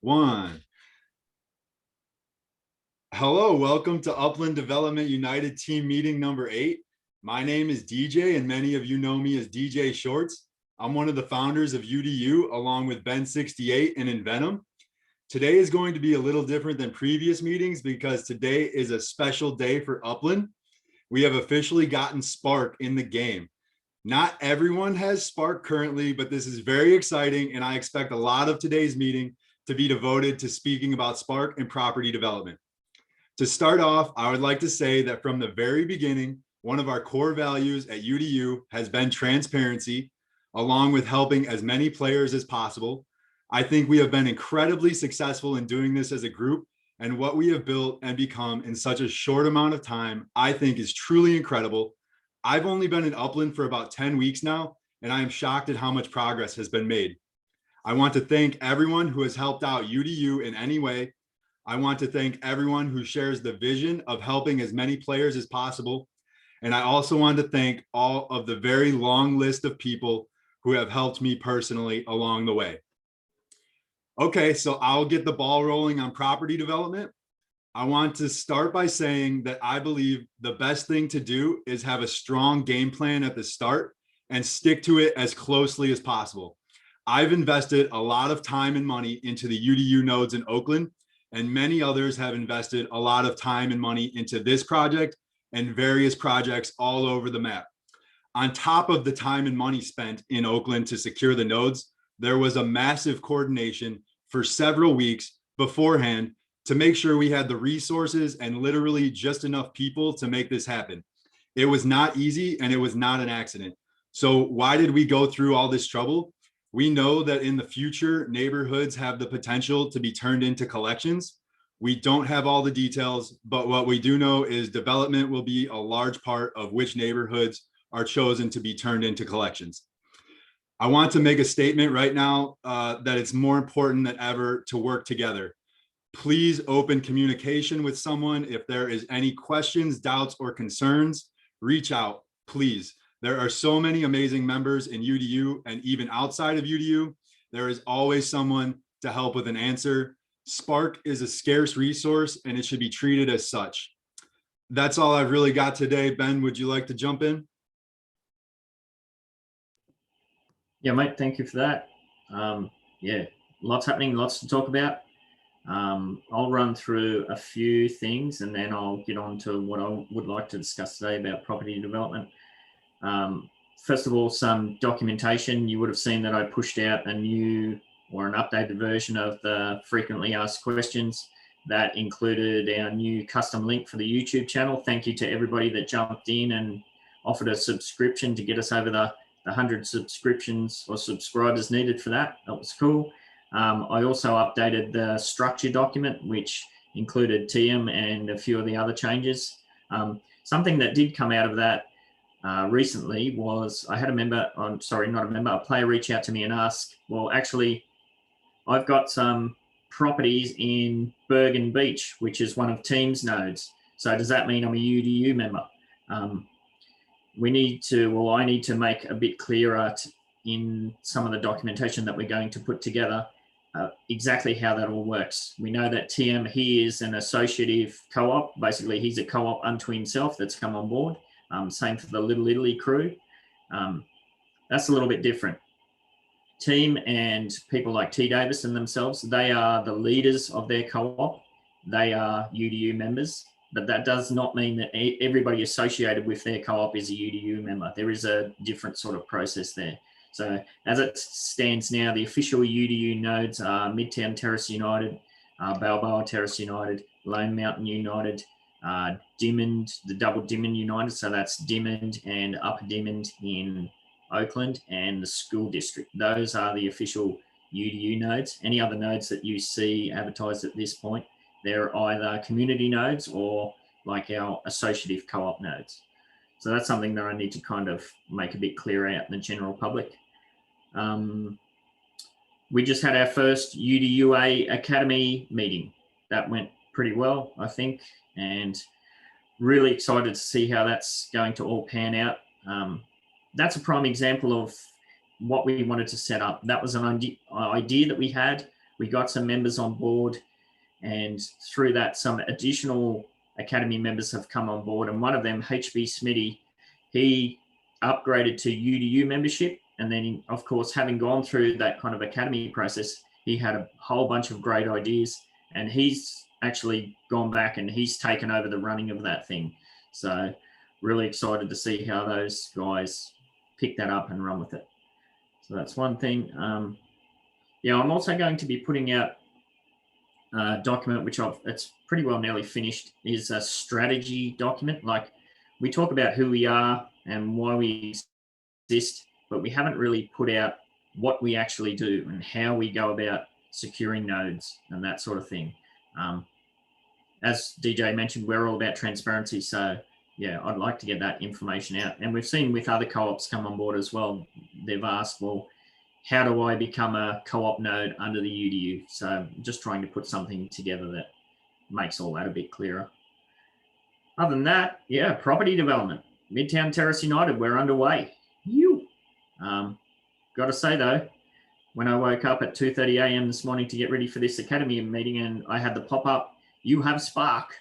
one. Hello, welcome to Upland Development United Team Meeting number 8. My name is DJ, and many of you know me as djShorts. I'm one of the founders of UDU, along with Ben68 and Invenom. Today is going to be a little different than previous meetings because today is a special day for Upland. We have officially gotten Spark in the game. Not everyone has Spark currently, but this is very exciting, and I expect a lot of today's meeting to be devoted to speaking about Spark and property development. To start off, I would like to say that from the very beginning, one of our core values at UDU has been transparency, along with helping as many players as possible. I think we have been incredibly successful in doing this as a group, and what we have built and become in such a short amount of time, I think is truly incredible. I've only been in Upland for about 10 weeks now, and I am shocked at how much progress has been made. I want to thank everyone who has helped out UDU in any way. I want to thank everyone who shares the vision of helping as many players as possible. And I also want to thank all of the very long list of people who have helped me personally along the way. Okay, so I'll get the ball rolling on property development. I want to start by saying that I believe the best thing to do is have a strong game plan at the start and stick to it as closely as possible. I've invested a lot of time and money into the UDU nodes in Oakland, and many others have invested a lot of time and money into this project and various projects all over the map. On top of the time and money spent in Oakland to secure the nodes, there was a massive coordination for several weeks beforehand to make sure we had the resources and literally just enough people to make this happen. It was not easy, and it was not an accident. So why did we go through all this trouble? We know that in the future, neighborhoods have the potential to be turned into collections. We don't have all the details, but what we do know is development will be a large part of which neighborhoods are chosen to be turned into collections. I want to make a statement right now that it's more important than ever to work together. Please open communication with someone. If there is any questions, doubts, or concerns, reach out, please. There are so many amazing members in UDU, and even outside of UDU, there is always someone to help with an answer. Spark is a scarce resource, and it should be treated as such. That's all I've really got today. Ben, would you like to jump in? Yeah, mate, thank you for that. Yeah, lots happening, lots to talk about. I'll run through a few things, and then I'll get on to what I would like to discuss today about property development. First of all, some documentation. You would have seen that I pushed out a new or an updated version of the frequently asked questions. That included our new custom link for the YouTube channel. Thank you to everybody that jumped in and offered a subscription to get us over the 100 subscriptions or subscribers needed for that. That was cool. I also updated the structure document, which included TM and a few of the other changes. Something that did come out of that recently was I had a player reach out to me and ask, well, actually, I've got some properties in Bergen Beach, which is one of Team's nodes. So does that mean I'm a UDU member? I need to make a bit clearer in some of the documentation that we're going to put together exactly how that all works. We know that TM, he is an associative co-op. Basically, he's a co-op unto himself that's come on board. Same for the Little Italy crew. That's a little bit different. Team and people like T. Davison themselves, they are the leaders of their co-op. They are UDU members, but that does not mean that everybody associated with their co-op is a UDU member. There is a different sort of process there. So as it stands now, the official UDU nodes are Midtown Terrace United, Balboa Terrace United, Lone Mountain United, Dimmond, the double Dimmond United. So that's Dimmond and Upper Dimmond in Oakland, and the school district. Those are the official UDU nodes. Any other nodes that you see advertised at this point, they're either community nodes or like our associative co-op nodes. So that's something that I need to kind of make a bit clearer out in the general public. We just had our first UDUa Academy meeting. That went pretty well, I think, and really excited to see how that's going to all pan out. That's a prime example of what we wanted to set up. That was an idea that we had. we got some members on board, and through that, some additional Academy members have come on board. And one of them, HB Smitty, he upgraded to UDU membership. And then, of course, having gone through that kind of Academy process, he had a whole bunch of great ideas, and he's actually gone back and he's taken over the running of that thing. So really excited to see how those guys pick that up and run with it. So that's one thing. Yeah, I'm also going to be putting out a document, which it's pretty well nearly finished, is a strategy document. Like, we talk about who we are and why we exist, but we haven't really put out what we actually do and how we go about securing nodes and that sort of thing. As DJ mentioned, we're all about transparency. So yeah, I'd like to get that information out. And we've seen with other co-ops come on board as well, they've asked, well, how do I become a co-op node under the UDU? So I'm just trying to put something together that makes all that a bit clearer. Other than that, yeah, property development. Midtown Terrace United, we're underway. Got to say though, when I woke up at 2:30 a.m. this morning to get ready for this Academy meeting, and I had the pop-up, "You have Spark,"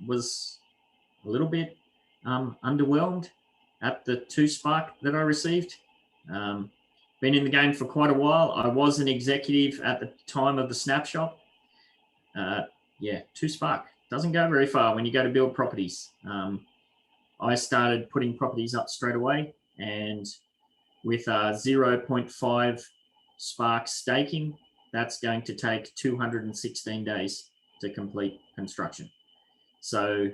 was a little bit underwhelmed at the 2 Spark that I received. Been in the game for quite a while. I was an executive at the time of the snapshot. Yeah, 2 Spark doesn't go very far when you go to build properties. I started putting properties up straight away, and with 0.5 Spark staking, that's going to take 216 days to complete construction. So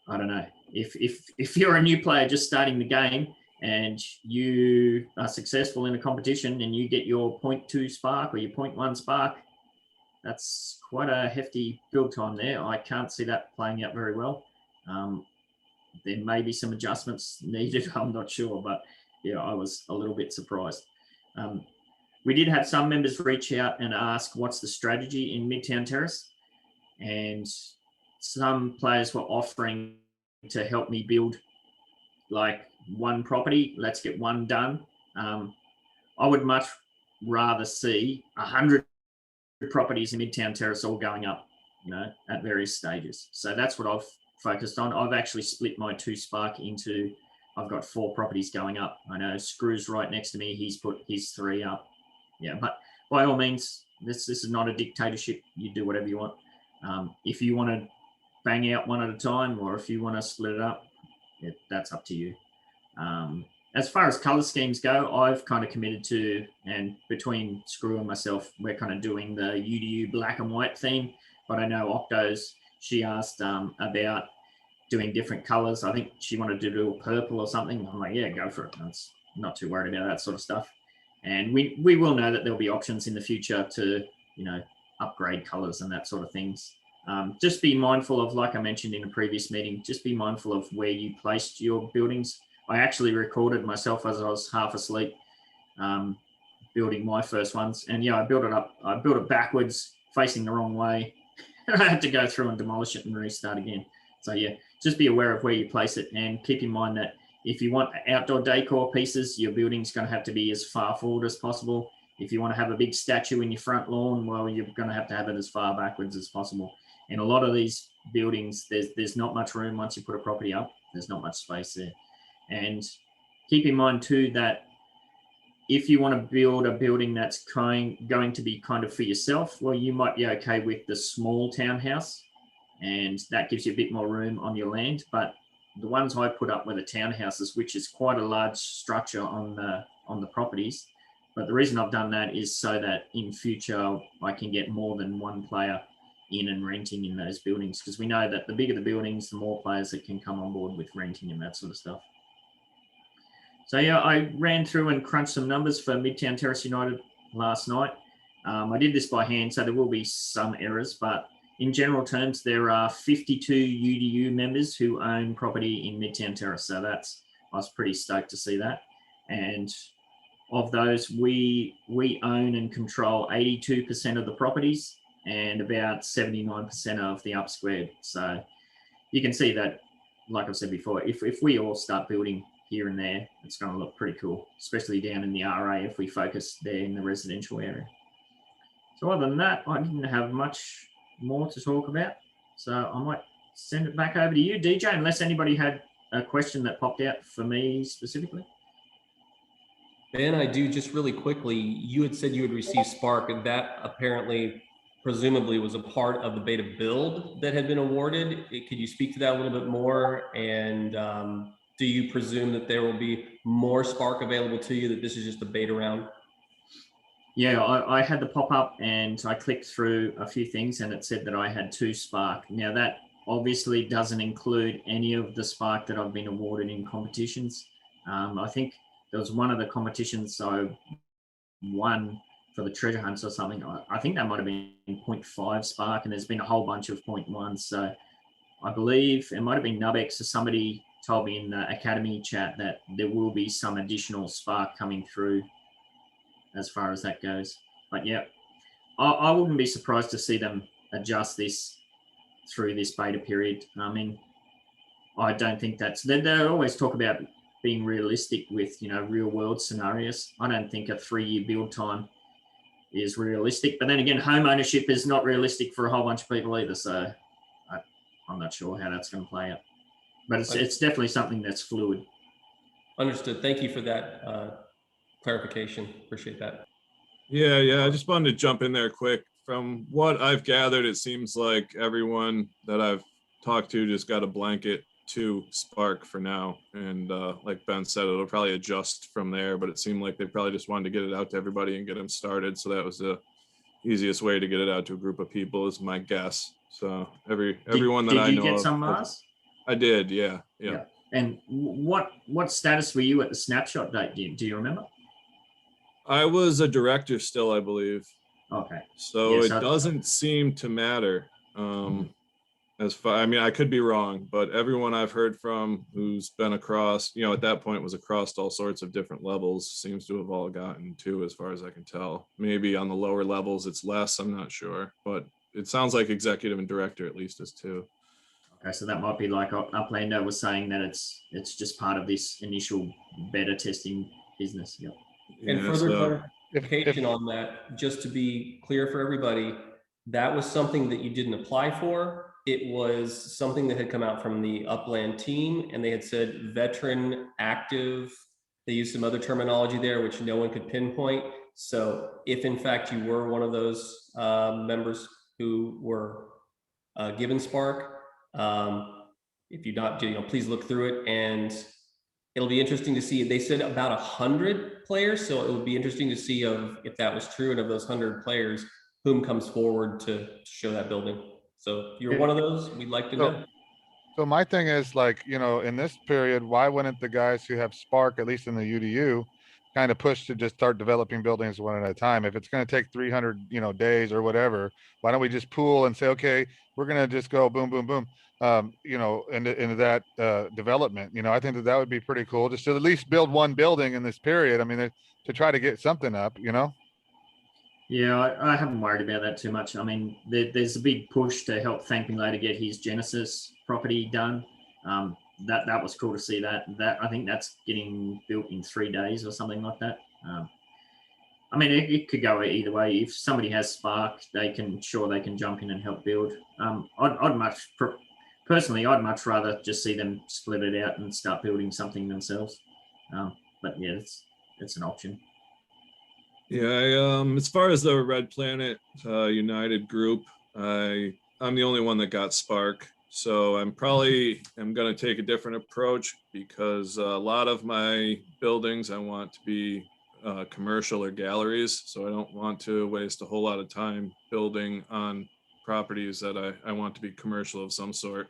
I don't know, if you're a new player just starting the game and you are successful in a competition and you get your 0.2 Spark or your 0.1 Spark, that's quite a hefty build time there. I can't see that playing out very well. There may be some adjustments needed, I'm not sure, but yeah, I was a little bit surprised. We did have some members reach out and ask what's the strategy in Midtown Terrace, and some players were offering to help me build like one property. Let's get one done. I would much rather see 100 properties in Midtown Terrace all going up, at various stages. So that's what I've focused on. I've actually split my 2 Spark into, I've got 4 properties going up. I know Screw's right next to me. He's put his 3 up. Yeah, but by all means, this is not a dictatorship. You do whatever you want. If you want to bang out one at a time, or if you want to split it up, that's up to you. As far as color schemes go, I've kind of committed to, and between Screw and myself, we're kind of doing the UDU black and white theme. But I know Octo's, she asked about doing different colors. I think she wanted to do a purple or something. I'm like, yeah, go for it. I'm not too worried about that sort of stuff. And we will know that there'll be options in the future to, upgrade colors and that sort of things. Just be mindful of, like I mentioned in a previous meeting, just be mindful of where you placed your buildings. I actually recorded myself as I was half asleep building my first ones. And yeah, I built it backwards, facing the wrong way. And I had to go through and demolish it and restart again. So yeah, just be aware of where you place it, and keep in mind that if you want outdoor decor pieces, your building's going to have to be as far forward as possible. If you want to have a big statue in your front lawn, well, you're going to have it as far backwards as possible. And a lot of these buildings, there's not much room once you put a property up. There's not much space there. And keep in mind too that if you want to build a building that's going to be kind of for yourself, well, you might be okay with the small townhouse, and that gives you a bit more room on your land. But the ones I put up were the townhouses, which is quite a large structure on the properties. But the reason I've done that is so that in future I can get more than one player in and renting in those buildings, because we know that the bigger the buildings, the more players that can come on board with renting and that sort of stuff. So yeah, I ran through and crunched some numbers for Midtown Terrace United last night. I did this by hand, so there will be some errors, but in general terms, there are 52 UDU members who own property in Midtown Terrace. So I was pretty stoked to see that. And of those, we own and control 82% of the properties and about 79% of the Upx.world. So you can see that, like I've said before, if we all start building here and there, it's going to look pretty cool, especially down in the RA if we focus there in the residential area. So other than that, I didn't have much more to talk about. So I might send it back over to you, DJ, unless anybody had a question that popped out for me specifically. Ben, I do just really quickly, you had said you had received Spark, and that apparently, presumably, was a part of the beta build that had been awarded. Could you speak to that a little bit more? And do you presume that there will be more Spark available to you, that this is just a beta round? Yeah, I had the pop-up and I clicked through a few things and it said that I had 2 Spark. Now that obviously doesn't include any of the Spark that I've been awarded in competitions. I think there was one of the competitions I won for the treasure hunts or something. I think that might have been 0.5 Spark, and there's been a whole bunch of 0.1. So I believe it might have been Upx or somebody told me in the Academy chat that there will be some additional Spark coming through as far as that goes. But yeah, I wouldn't be surprised to see them adjust this through this beta period. I mean, I don't think they always talk about being realistic with, real world scenarios. I don't think a 3-year build time is realistic, but then again, home ownership is not realistic for a whole bunch of people either. So I'm not sure how that's going to play out, but it's definitely something that's fluid. Understood. Thank you for that clarification. Appreciate that. Yeah. I just wanted to jump in there quick. From what I've gathered, it seems like everyone that I've talked to just got a blanket 2 Spark for now. And like Ben said, it'll probably adjust from there, but it seemed like they probably just wanted to get it out to everybody and get them started. So that was the easiest way to get it out to a group of people, is my guess. So everyone that I know. Did you get some Mars? I did, yeah. And what status were you at the snapshot date? Do you remember? I was a director still, I believe. Okay. So it doesn't seem to matter. As far, I mean, I could be wrong, but everyone I've heard from who's been across, at that point was across all sorts of different levels, seems to have all gotten 2, as far as I can tell. Maybe on the lower levels it's less, I'm not sure, but it sounds like executive and director at least is 2. Okay, so that might be like Uplando was saying, that it's just part of this initial beta testing business. Yep. And further clarification on that, just to be clear for everybody, that was something that you didn't apply for. It was something that had come out from the Upland team, and they had said veteran active. They used some other terminology there, which no one could pinpoint. So if in fact you were one of those members who were given Spark, if you're not, please look through it, and it'll be interesting to see. They said about 100 players, so it would be interesting to see if that was true, and of those 100 players, whom comes forward to show that building. So if you're one of those, we'd like to know. So my thing is, like, in this period, why wouldn't the guys who have Spark, at least in the UDU, kind of push to just start developing buildings one at a time? If it's going to take 300, days or whatever, why don't we just pool and say, okay, we're going to just go boom, boom, boom, into that development. I think that would be pretty cool, just to at least build one building in this period. I mean, to try to get something up, Yeah, I haven't worried about that too much. I mean, there's a big push to help Thank Me Later get his Genesis property done. That was cool to see that. I think that's getting built in 3 days or something like that. I mean, it could go either way. If somebody has Spark, they can jump in and help build. I'd much rather just see them split it out and start building something themselves. But yeah, it's an option. Yeah, as far as the Red Planet United group, I'm the only one that got Spark, so I'm going to take a different approach, because a lot of my buildings I want to be commercial or galleries, so I don't want to waste a whole lot of time building on properties that I want to be commercial of some sort.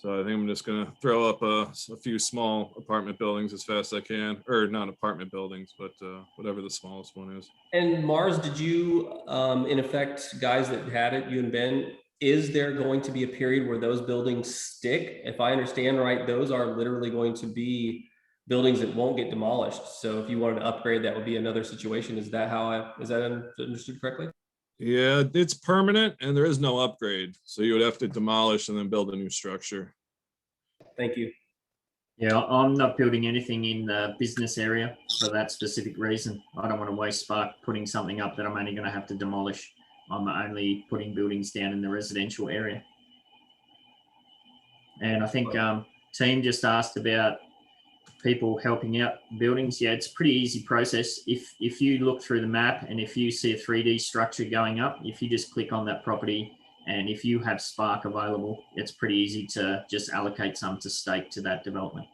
So I think I'm just going to throw up a few small apartment buildings as fast as I can, or not apartment buildings, but whatever the smallest one is. And Mars, did you, in effect, guys that had it, you and Ben, is there going to be a period where those buildings stick? If I understand right, those are literally going to be buildings that won't get demolished. So if you wanted to upgrade, that would be another situation. Is that understood correctly? Yeah, it's permanent and there is no upgrade. So you would have to demolish and then build a new structure. Thank you. Yeah, I'm not building anything in the business area for that specific reason. I don't want to waste Spark putting something up that I'm only going to have to demolish. I'm only putting buildings down in the residential area. And I think team just asked about people helping out buildings. Yeah, it's a pretty easy process. If you look through the map and if you see a 3D structure going up, if you just click on that property and if you have Spark available, it's pretty easy to just allocate some to stake to that development.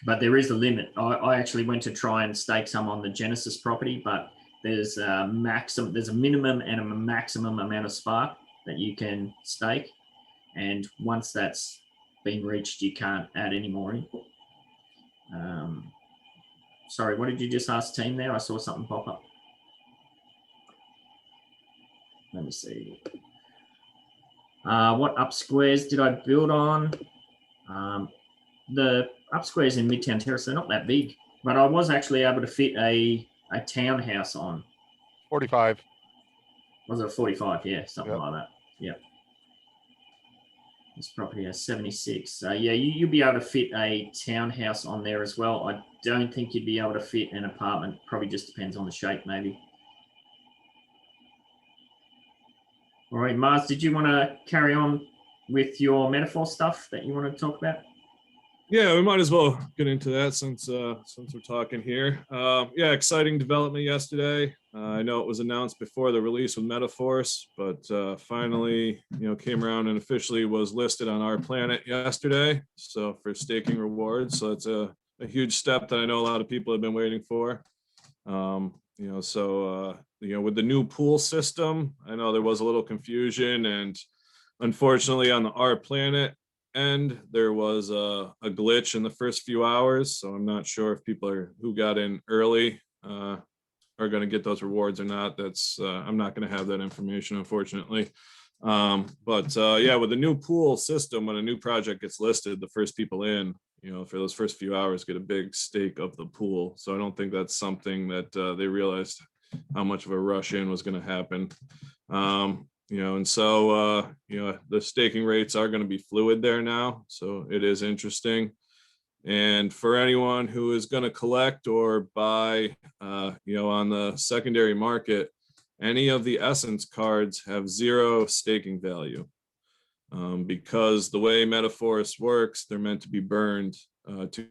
But there is a limit. I actually went to try and stake some on the Genesis property, but there's a minimum and a maximum amount of Spark that you can stake. And once that's been reached, you can't add any more in. Sorry, what did you just ask team there? I saw something pop up. Let me see. What up squares did I build on? The up squares in Midtown Terrace, they're not that big, but I was actually able to fit a townhouse on. 45. Was it a 45? Yeah, something Yep. like that. Yeah. This property has 76. So yeah, you'll be able to fit a townhouse on there as well. I don't think you'd be able to fit an apartment. Probably just depends on the shape, maybe. All right, Mars, did you want to carry on with your metaphor stuff that you want to talk about? Yeah, we might as well get into that since we're talking here. Yeah, exciting development yesterday. I know it was announced before the release with Metaforce, but finally, came around and officially was listed on Our Planet yesterday. So for staking rewards, so it's a huge step that I know a lot of people have been waiting for. With the new pool system, I know there was a little confusion, and unfortunately on the Our Planet end, there was a glitch in the first few hours. So I'm not sure if people who got in early are going to get those rewards or not. That's I'm not going to have that information, unfortunately. Yeah, with the new pool system, when a new project gets listed, the first people in, for those first few hours get a big stake of the pool. So I don't think that's something that they realized how much of a rush in was going to happen. The staking rates are going to be fluid there now. So it is interesting. And for anyone who is going to collect or buy, on the secondary market, any of the Essence cards have 0 staking value. Because the way Metaforce works, they're meant to be burned to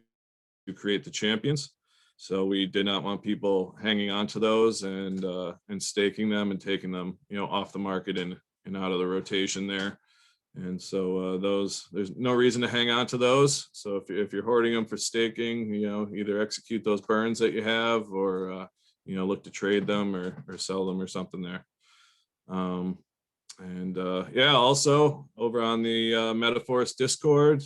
create the champions. So we did not want people hanging on to those and staking them and taking them, off the market and out of the rotation there. And so there's no reason to hang on to those. So if you're hoarding them for staking, either execute those burns that you have or, look to trade them or sell them or something there. Also over on the Metaforce Discord,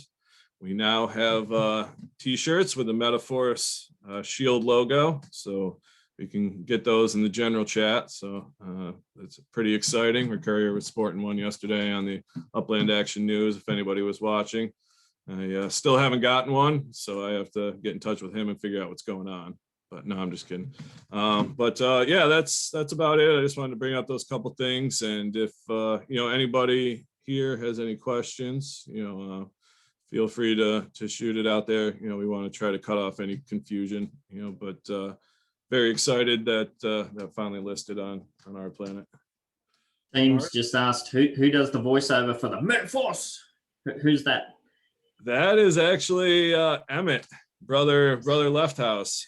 we now have t-shirts with the Metaforce shield logo. So we can get those in the general chat. So it's pretty exciting. Courier was sporting one yesterday on the Upland Action News, if anybody was watching. I still haven't gotten one, so I have to get in touch with him and figure out what's going on. But no, I'm just kidding. Yeah, that's about it. I just wanted to bring up those couple things. And if anybody here has any questions, feel free to shoot it out there. We want to try to cut off any confusion, but very excited that that finally listed on Our Planet. James just asked who does the voiceover for the Metaforce? Who's that? That is actually Emmett, brother Left House.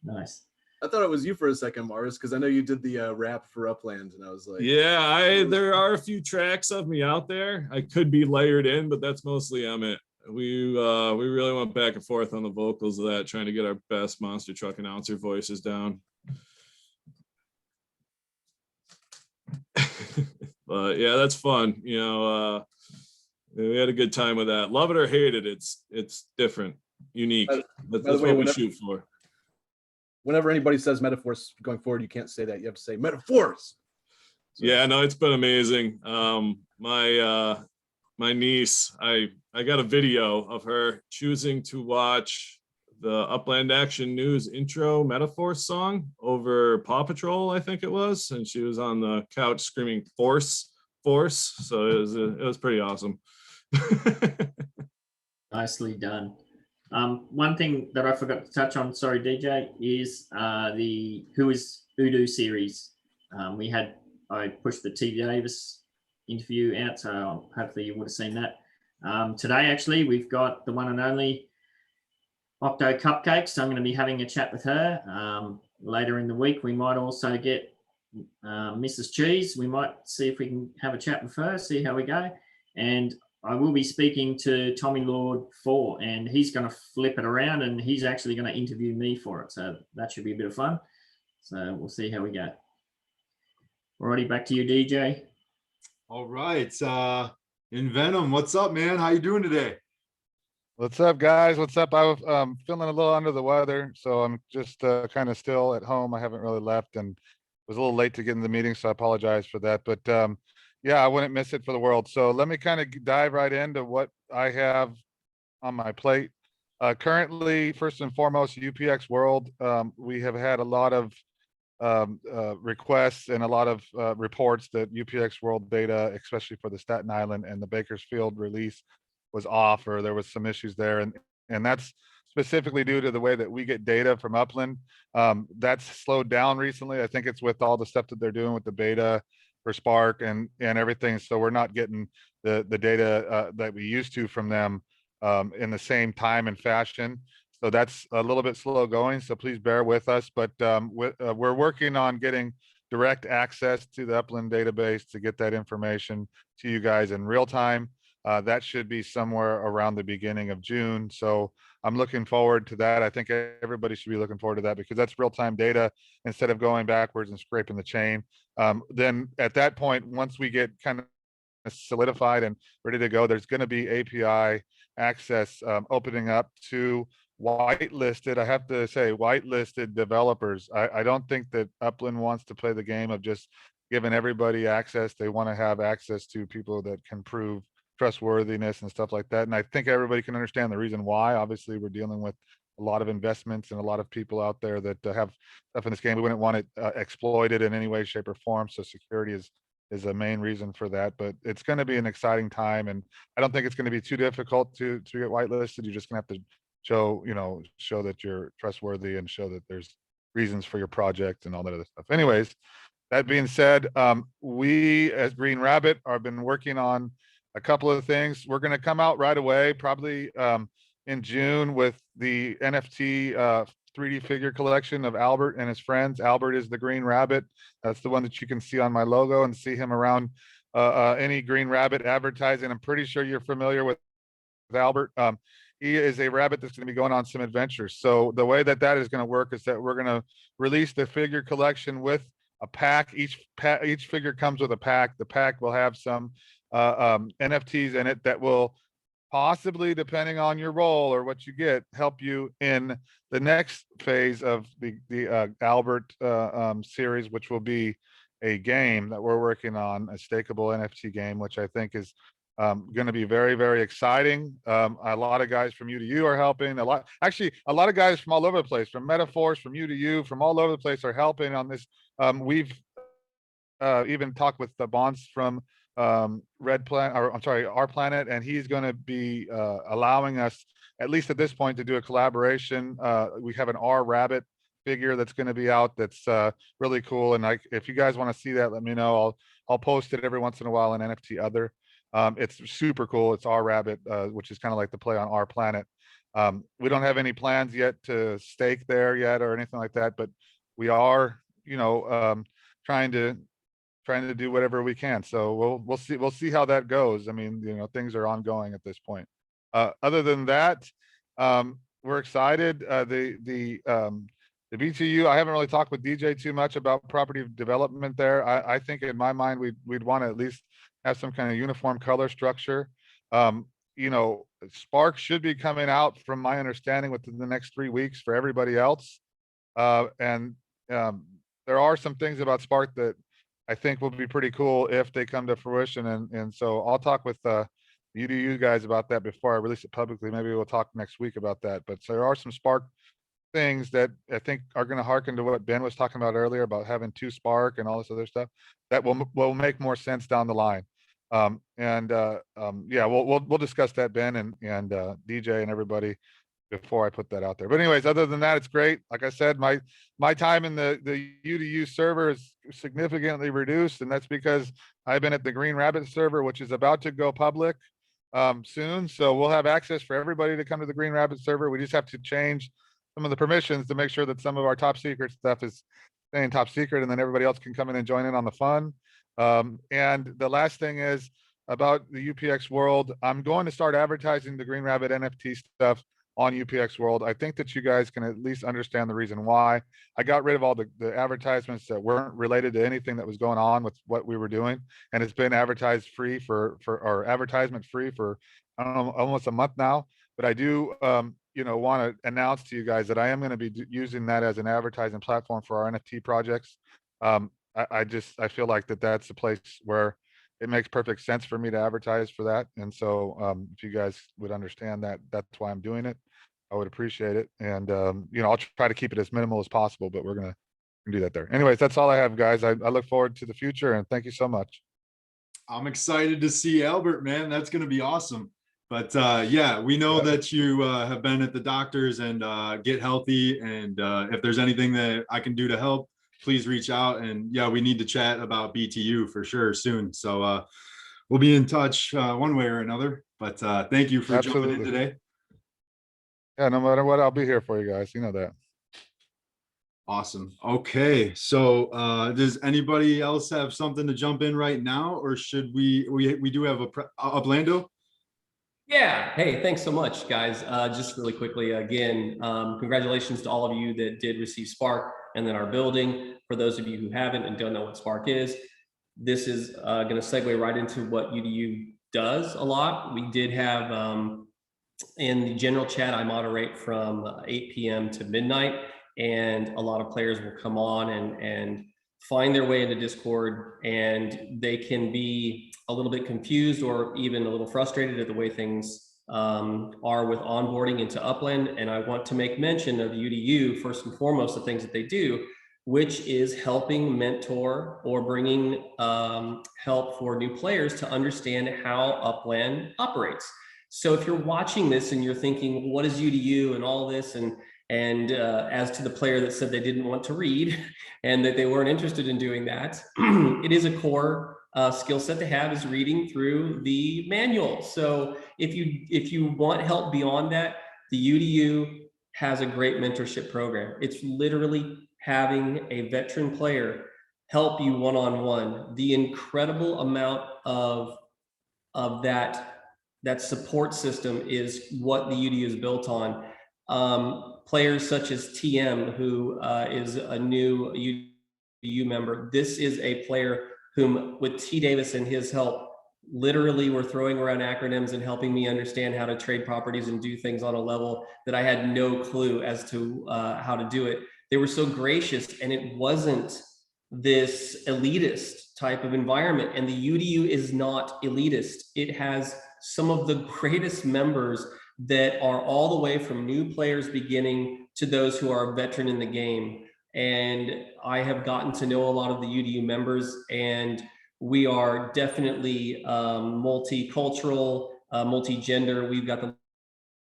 Nice. I thought it was you for a second, Mars, because I know you did the rap for Upland, and I was like, yeah, there are a few tracks of me out there. I could be layered in, but that's mostly Emmett. We really went back and forth on the vocals of that, trying to get our best monster truck announcer voices down. But yeah, that's fun. We had a good time with that. Love it or hate it, it's different, unique. That's what we shoot for. Whenever anybody says Metaforce going forward, you can't say that. You have to say Metaforce. So. Yeah, no, it's been amazing. My niece, I got a video of her choosing to watch the Upland Action News intro Metaforce song over Paw Patrol, I think it was, and she was on the couch screaming "Force." So it was pretty awesome. Nicely done. One thing that I forgot to touch on, sorry DJ, is the Who is UDU series. I pushed the TV Davis interview out, so hopefully you would have seen that. Today, actually, we've got the one and only OctoCupcakes. So I'm going to be having a chat with her. Later in the week, we might also get Mrs. Cheese. We might see if we can have a chat with her, see how we go. And I will be speaking to Tommy Lord 4, and he's going to flip it around, and he's actually going to interview me for it. So that should be a bit of fun. So we'll see how we go. Alrighty, back to you, DJ. All right. In Venom, what's up, man? How you doing today? What's up, guys? What's up? I was feeling a little under the weather, so I'm just kind of still at home. I haven't really left and was a little late to get in the meeting, so I apologize for that. But yeah, I wouldn't miss it for the world. So let me kind of dive right into what I have on my plate. Currently, first and foremost, Upx.world. We have had a lot of requests and a lot of reports that Upx.world data, especially for the Staten Island and the Bakersfield release, was off, or there was some issues there, and that's specifically due to the way that we get data from Upland. That's slowed down recently. I think it's with all the stuff that they're doing with the beta for Spark and everything. So we're not getting the data that we used to from them in the same time and fashion. So that's a little bit slow going. So please bear with us. But we're working on getting direct access to the Upland database to get that information to you guys in real time. That should be somewhere around the beginning of June. So I'm looking forward to that. I think everybody should be looking forward to that because that's real-time data instead of going backwards and scraping the chain. Then at that point, once we get kind of solidified and ready to go, there's going to be API access opening up to whitelisted, I have to say, whitelisted developers. I don't think that Upland wants to play the game of just giving everybody access. They want to have access to people that can prove trustworthiness and stuff like that. And I think everybody can understand the reason why. Obviously, we're dealing with a lot of investments and a lot of people out there that have stuff in this game. We wouldn't want it exploited in any way, shape, or form. So security is a main reason for that. But it's going to be an exciting time, and I don't think it's going to be too difficult to get whitelisted. You're just going to have to show that you're trustworthy and show that there's reasons for your project and all that other stuff. Anyways, that being said, we as Green Rabbit have been working on a couple of things. We're going to come out right away, probably in June, with the NFT 3D figure collection of Albert and his friends. Albert is the Green Rabbit. That's the one that you can see on my logo and see him around any Green Rabbit advertising. I'm pretty sure you're familiar with Albert. He is a rabbit that's going to be going on some adventures. So the way that is going to work is that we're going to release the figure collection with a pack. Each figure comes with a pack. The pack will have some NFTs in it that will possibly, depending on your role or what you get, help you in the next phase of the Albert series, which will be a game that we're working on, a stakeable NFT game, which I think is going to be very, very exciting. A lot of guys from UDU are helping. A lot of guys from all over the place, from Metaphors, from UDU, from all over the place are helping on this. We've even talked with the Bonds from Red Planet, or I'm sorry, Our Planet, and he's going to be allowing us, at least at this point, to do a collaboration. We have an R Rabbit figure that's going to be out that's really cool, and if you guys want to see that, let me know. I'll post it every once in a while in NFT Other. It's super cool. It's R Rabbit, which is kind of like the play on Our Planet. We don't have any plans yet to stake there yet or anything like that, but we are, trying to do whatever we can. So we'll see how that goes. I mean, things are ongoing at this point. Other than that, we're excited. The BTU, I haven't really talked with DJ too much about property development there. I think in my mind, we'd want to at least have some kind of uniform color structure. Spark should be coming out, from my understanding, within the next 3 weeks for everybody else. And there are some things about Spark that I think will be pretty cool if they come to fruition. And so I'll talk with the UDU guys about that before I release it publicly. Maybe we'll talk next week about that. But so there are some Spark things that I think are going to harken to what Ben was talking about earlier about having 2 Spark and all this other stuff that will make more sense down the line. Yeah, we'll discuss that, Ben and DJ and everybody. before I put that out there. But anyways, other than that, it's great. Like I said, my time in the UDU server is significantly reduced, and that's because I've been at the Green Rabbit server, which is about to go public soon. So we'll have access for everybody to come to the Green Rabbit server. We just have to change some of the permissions to make sure that some of our top secret stuff is staying top secret, and then everybody else can come in and join in on the fun. And the last thing is about the Upx.world. I'm going to start advertising the Green Rabbit NFT stuff on Upx.world. I think that you guys can at least understand the reason why. I got rid of all the advertisements that weren't related to anything that was going on with what we were doing, and it's been advertised free or advertisement free for, I don't know, almost a month now. But I do you know, want to announce to you guys that I am going to be using that as an advertising platform for our NFT projects. I feel like that's a place where it makes perfect sense for me to advertise for that. And so if you guys would understand that, that's why I'm doing it. I would appreciate it. And you know, I'll try to keep it as minimal as possible, but we're gonna do that there. Anyways, that's all I have, guys. I look forward to the future, and thank you so much. I'm excited to see Albert, man. That's going to be awesome. But yeah, we know that you have been at the doctors, and get healthy. And if there's anything that I can do to help, please reach out. And yeah, we need to chat about BTU for sure soon. So we'll be in touch one way or another. But thank you for jumping in today. Yeah, no matter what, I'll be here for you guys. You know that. Awesome. Okay, so does anybody else have something to jump in right now, or should we do have a Uplando? Yeah. Hey, thanks so much, guys. Just really quickly, again, congratulations to all of you that did receive Spark and then our building. For those of you who haven't and don't know what Spark is, this is going to segue right into what UDU does a lot. We did have in the general chat, I moderate from 8 p.m. to midnight, and a lot of players will come on and find their way into Discord, and they can be a little bit confused or even a little frustrated at the way things are with onboarding into Upland. And I want to make mention of UDU, first and foremost, the things that they do, which is helping mentor or bringing help for new players to understand how Upland operates. So if you're watching this and you're thinking, what is UDU and all this, and as to the player that said they didn't want to read and that they weren't interested in doing that, it is a core skill set to have, is reading through the manual. So if you want help beyond that, the UDU has a great mentorship program. It's literally having a veteran player help you one-on-one. The incredible amount of that support system is what the UDU is built on. Players such as TM, who is a new UDU member. This is a player whom, with T Davis and his help, literally were throwing around acronyms and helping me understand how to trade properties and do things on a level that I had no clue as to how to do it. They were so gracious, and it wasn't this elitist type of environment. And the UDU is not elitist. It has some of the greatest members that are all the way from new players beginning to those who are a veteran in the game. And I have gotten to know a lot of the UDU members, and we are definitely multicultural, multi-gender. We've got the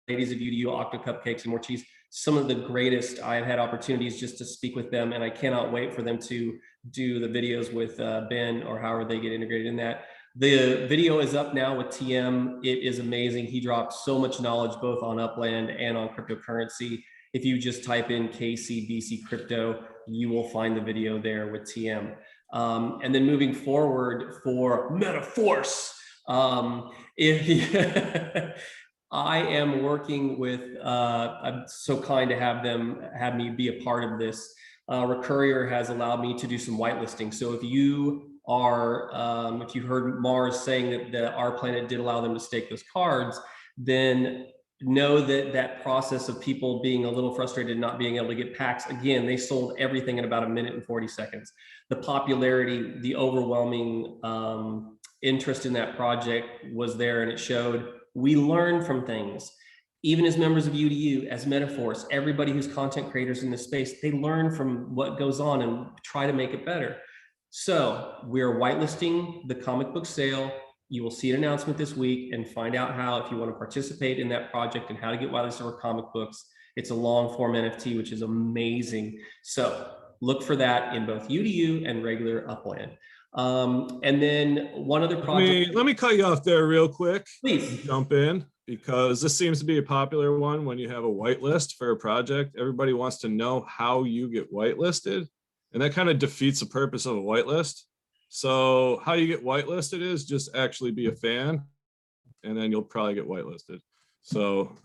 ladies of UDU, OctoCupcakes, and more cheese. Some of the greatest. I've had opportunities just to speak with them, and I cannot wait for them to do the videos with Ben, or however they get integrated in that. The video is up now with TM. It is amazing. He dropped so much knowledge both on Upland and on cryptocurrency. If you just type in KCBC crypto, you will find the video there with TM. And then moving forward for Metaforce, I am working with, I'm so kind to have me be a part of this. Recurrier has allowed me to do some whitelisting. So if you are, if you heard Mars saying that Our Planet did allow them to stake those cards, then know that that process of people being a little frustrated not being able to get packs, again, they sold everything in about 1 minute and 40 seconds. The popularity, the overwhelming interest in that project was there, and it showed. We learn from things. Even as members of UDU, as Metaforce, everybody who's content creators in this space, they learn from what goes on and try to make it better. So we're whitelisting the comic book sale. You will see an announcement this week and find out how, if you want to participate in that project and how to get whitelisted for comic books. It's a long form NFT, which is amazing. So look for that in both UDU and regular Upland. And then one other project. Let me cut you off there real quick. Please. Jump in, because this seems to be a popular one when you have a whitelist for a project. Everybody wants to know how you get whitelisted, and that kind of defeats the purpose of a whitelist. So how you get whitelisted is just actually be a fan, and then you'll probably get whitelisted. So,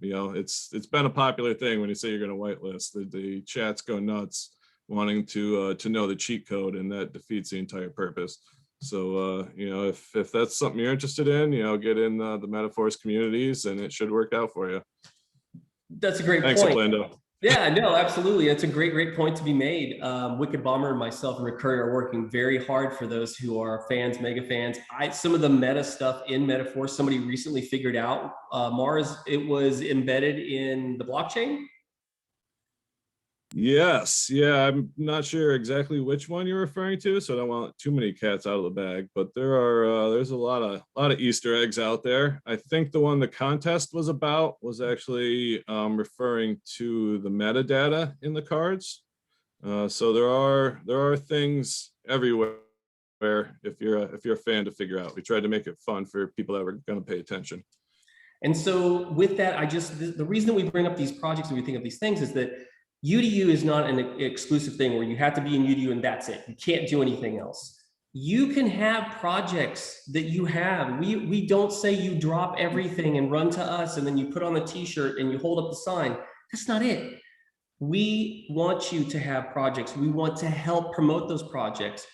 you know, it's been a popular thing when you say you're going to whitelist. The chats go nuts wanting to know the cheat code, and that defeats the entire purpose. So, you know, if that's something you're interested in, you know, get in the Metaforce communities, and it should work out for you. That's a great Thanks, point. Uplando. Yeah, no, absolutely. It's a great point to be made. Wicked Bomber and myself and Rick Curry are working very hard for those who are fans, mega fans. Some of the meta stuff in Metaforce, somebody recently figured out, Mars, it was embedded in the blockchain. Yes, yeah, I'm not sure exactly which one you're referring to, so I don't want too many cats out of the bag, but there's a lot of Easter eggs out there. I think the one the contest was about was actually referring to the metadata in the cards. So there are things everywhere if you're a fan to figure out. We tried to make it fun for people that were going to pay attention. And so with that, the reason that we bring up these projects and we think of these things is that UDU is not an exclusive thing where you have to be in UDU and that's it. You can't do anything else. You can have projects that you have. We don't say you drop everything and run to us and then you put on the t-shirt and you hold up the sign. That's not it. We want you to have projects. We want to help promote those projects.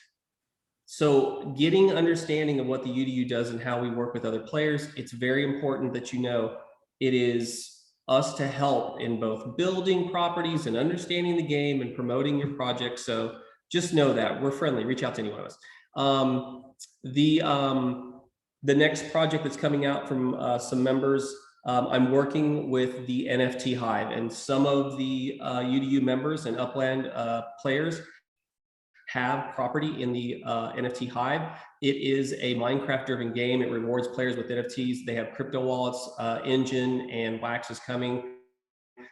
So getting understanding of what the UDU does and how we work with other players, it's very important that you know it is us to help in both building properties and understanding the game and promoting your project. So just know that we're friendly. Reach out to any one of us. The next project that's coming out from some members, I'm working with the NFT Hive, and some of the UDU members and Upland players have property in the NFT Hive. It is a Minecraft-driven game. It rewards players with NFTs. They have crypto wallets. Engine and Wax is coming.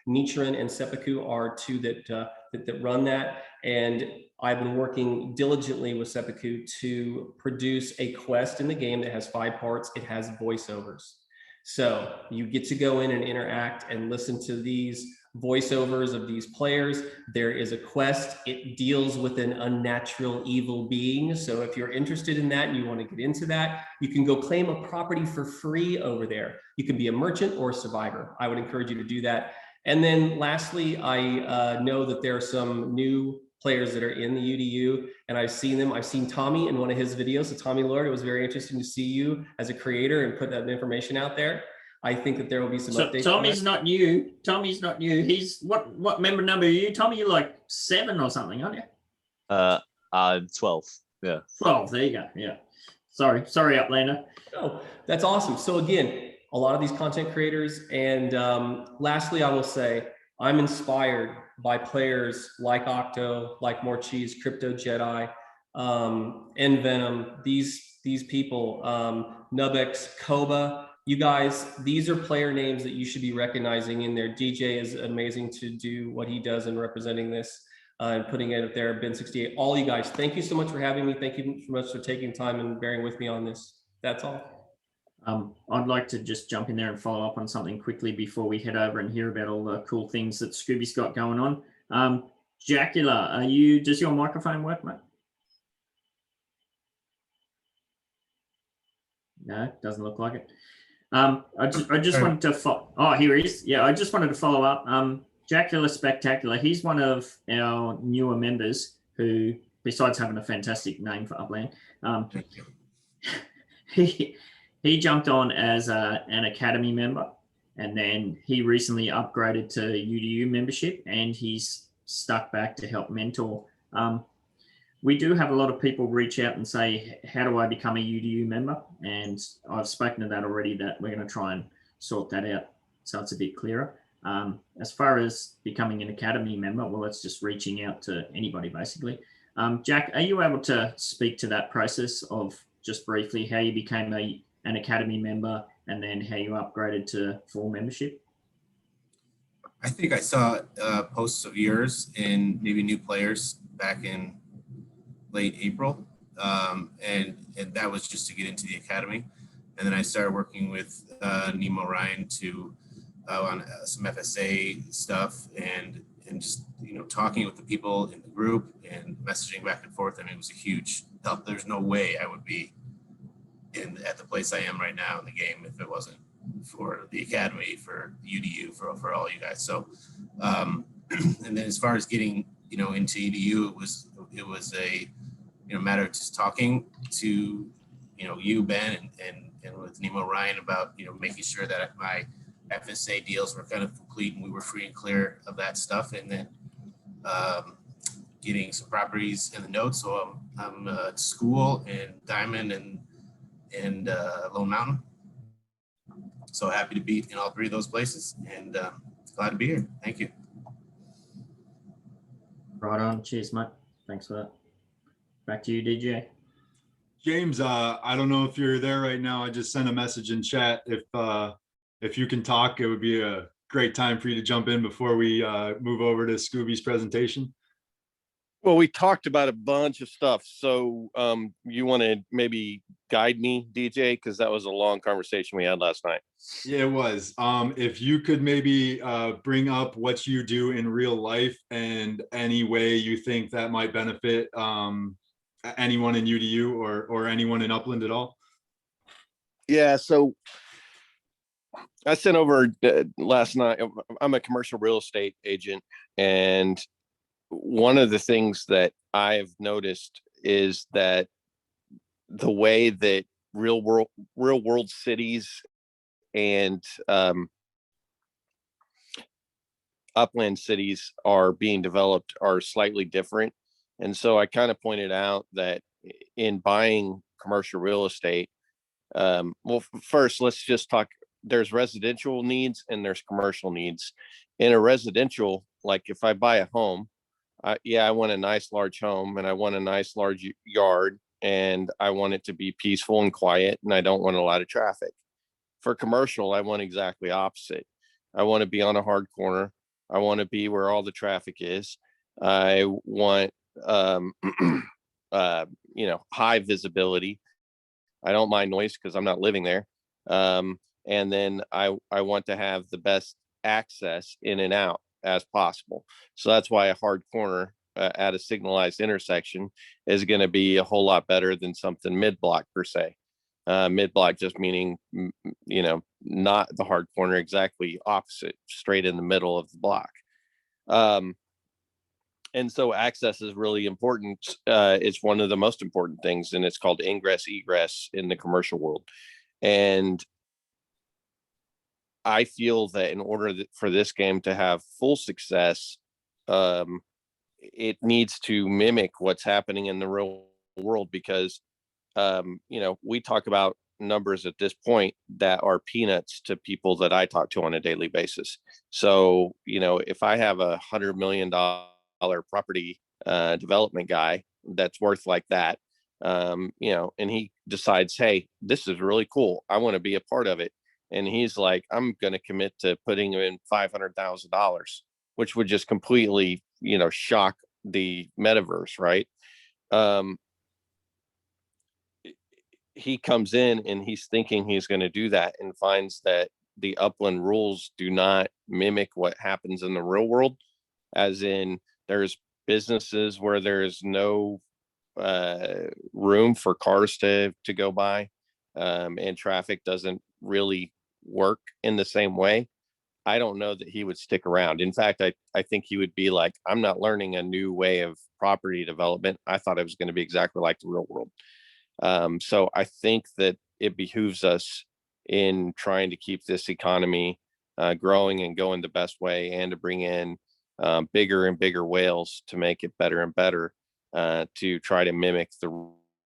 Nichiren and Seppuku are two that run that. And I've been working diligently with Seppuku to produce a quest in the game that has 5 parts. It has voiceovers. So you get to go in and interact and listen to these voiceovers of these players. There is a quest. It deals with an unnatural evil being. So if you're interested in that and you want to get into that, you can go claim a property for free over there. You can be a merchant or a survivor. I would encourage you to do that. And then lastly, I know that there are some new players that are in the UDU, and I've seen them. I've seen Tommy in one of his videos. So Tommy Lord, it was very interesting to see you as a creator and put that information out there. I think that there will be some updates. Tommy's not new. Tommy's not new. He's what member number are you, Tommy? You're like 7 or something, aren't you? I'm 12. Yeah. 12. There you go. Yeah. Sorry, Uplando. Oh, that's awesome. So again, a lot of these content creators, and lastly, I will say I'm inspired by players like Octo, like More Cheese, Crypto Jedi, Venom. These people, Nubix, Koba. You guys, these are player names that you should be recognizing in there. DJ is amazing to do what he does in representing this and putting it up there. Ben68, all you guys, thank you so much for having me. Thank you so much for taking time and bearing with me on this. That's all. I'd like to just jump in there and follow up on something quickly before we head over and hear about all the cool things that Skoobie's got going on. Jackula, does your microphone work, mate? No, doesn't look like it. I just wanted to oh, here he is. Yeah, I just wanted to follow up. Jackula Spectacular, he's one of our newer members who, besides having a fantastic name for Upland, he jumped on as an Academy member, and then he recently upgraded to UDU membership, and he's stuck back to help mentor. We do have a lot of people reach out and say, how do I become a UDU member? And I've spoken to that already, that we're going to try and sort that out so it's a bit clearer. As far as becoming an Academy member, well, it's just reaching out to anybody, basically. Jack, are you able to speak to that process of just briefly how you became an Academy member and then how you upgraded to full membership? I think I saw posts of yours and maybe new players back in late April. And that was just to get into the Academy. And then I started working with Nemo Ryan on some FSA stuff and just, talking with the people in the group and messaging back and forth. And it was a huge help. There's no way I would be at the place I am right now in the game if it wasn't for the Academy, for UDU, for all you guys. So, and then as far as getting, into UDU, it was a, matter of just talking to, you, Ben, and with Nemo Ryan about, making sure that my FSA deals were kind of complete and we were free and clear of that stuff. And then getting some properties in the notes. So I'm at School and Diamond and Lone Mountain. So happy to be in all three of those places and glad to be here. Thank you. Right on. Cheers, mate. Thanks for that. Back to you, DJ. James, I don't know if you're there right now. I just sent a message in chat. If you can talk, it would be a great time for you to jump in before we move over to Skoobie's presentation. Well, we talked about a bunch of stuff. So you want to maybe guide me, DJ, because that was a long conversation we had last night. Yeah, it was. If you could maybe bring up what you do in real life and any way you think that might benefit anyone in UDU or anyone in Upland at all. Yeah, so I sent over last night. I'm a commercial real estate agent, and one of the things that I've noticed is that the way that real world cities and upland cities are being developed are slightly different. And so I kind of pointed out that in buying commercial real estate, well, first, let's just talk. There's residential needs and there's commercial needs. In a residential, like if I buy a home, I want a nice large home and I want a nice large yard and I want it to be peaceful and quiet and I don't want a lot of traffic. For commercial, I want exactly opposite. I want to be on a hard corner. I want to be where all the traffic is. I want, high visibility. I don't mind noise because I'm not living there. And then I want to have the best access in and out as possible. So that's why a hard corner at a signalized intersection is going to be a whole lot better than something mid-block per se. Mid-block just meaning, not the hard corner, exactly opposite, straight in the middle of the block. And so access is really important. It's one of the most important things, and it's called ingress egress in the commercial world. And I feel that in order for this game to have full success, it needs to mimic what's happening in the real world because, we talk about numbers at this point that are peanuts to people that I talk to on a daily basis. So, if I have $100 million property development guy that's worth like that, and he decides, hey, this is really cool, I want to be a part of it. And he's like, I'm going to commit to putting in $500,000, which would just completely, shock the metaverse, right? He comes in and he's thinking he's going to do that and finds that the Upland rules do not mimic what happens in the real world, as in there's businesses where there's no room for cars to go by, and traffic doesn't really work in the same way. I don't know that he would stick around. In fact, I think he would be like, I'm not learning a new way of property development. I thought it was going to be exactly like the real world. So I think that it behooves us in trying to keep this economy growing and going the best way, and to bring in bigger and bigger whales to make it better and better, to try to mimic the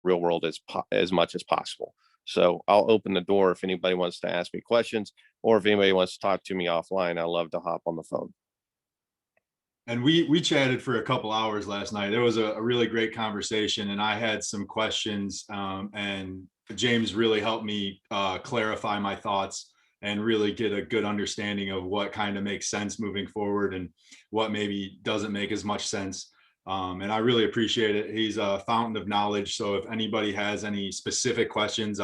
real world as much as possible. So I'll open the door if anybody wants to ask me questions, or if anybody wants to talk to me offline. I love to hop on the phone. And we chatted for a couple hours last night. It was a really great conversation, and I had some questions, and James really helped me clarify my thoughts and really get a good understanding of what kind of makes sense moving forward and what maybe doesn't make as much sense. And I really appreciate it. He's a fountain of knowledge. So if anybody has any specific questions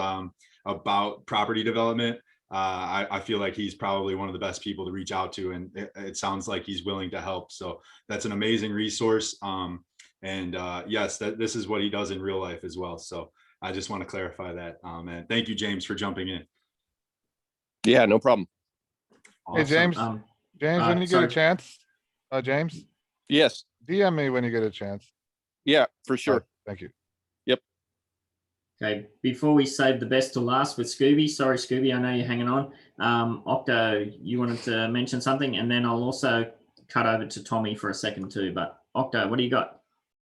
about property development, I feel like he's probably one of the best people to reach out to, and it sounds like he's willing to help. So that's an amazing resource. And yes, this is what he does in real life as well. So I just want to clarify that. And thank you, James, for jumping in. Yeah, no problem. Hey, James, James, when you get a sorry. chance, James, Yes. DM me when you get a chance. Yeah, for sure. Thank you. Okay, before we save the best to last with Skoobie, sorry, Skoobie, I know you're hanging on. Octo, you wanted to mention something, and then I'll also cut over to Tommy for a second too. But Octo, what do you got?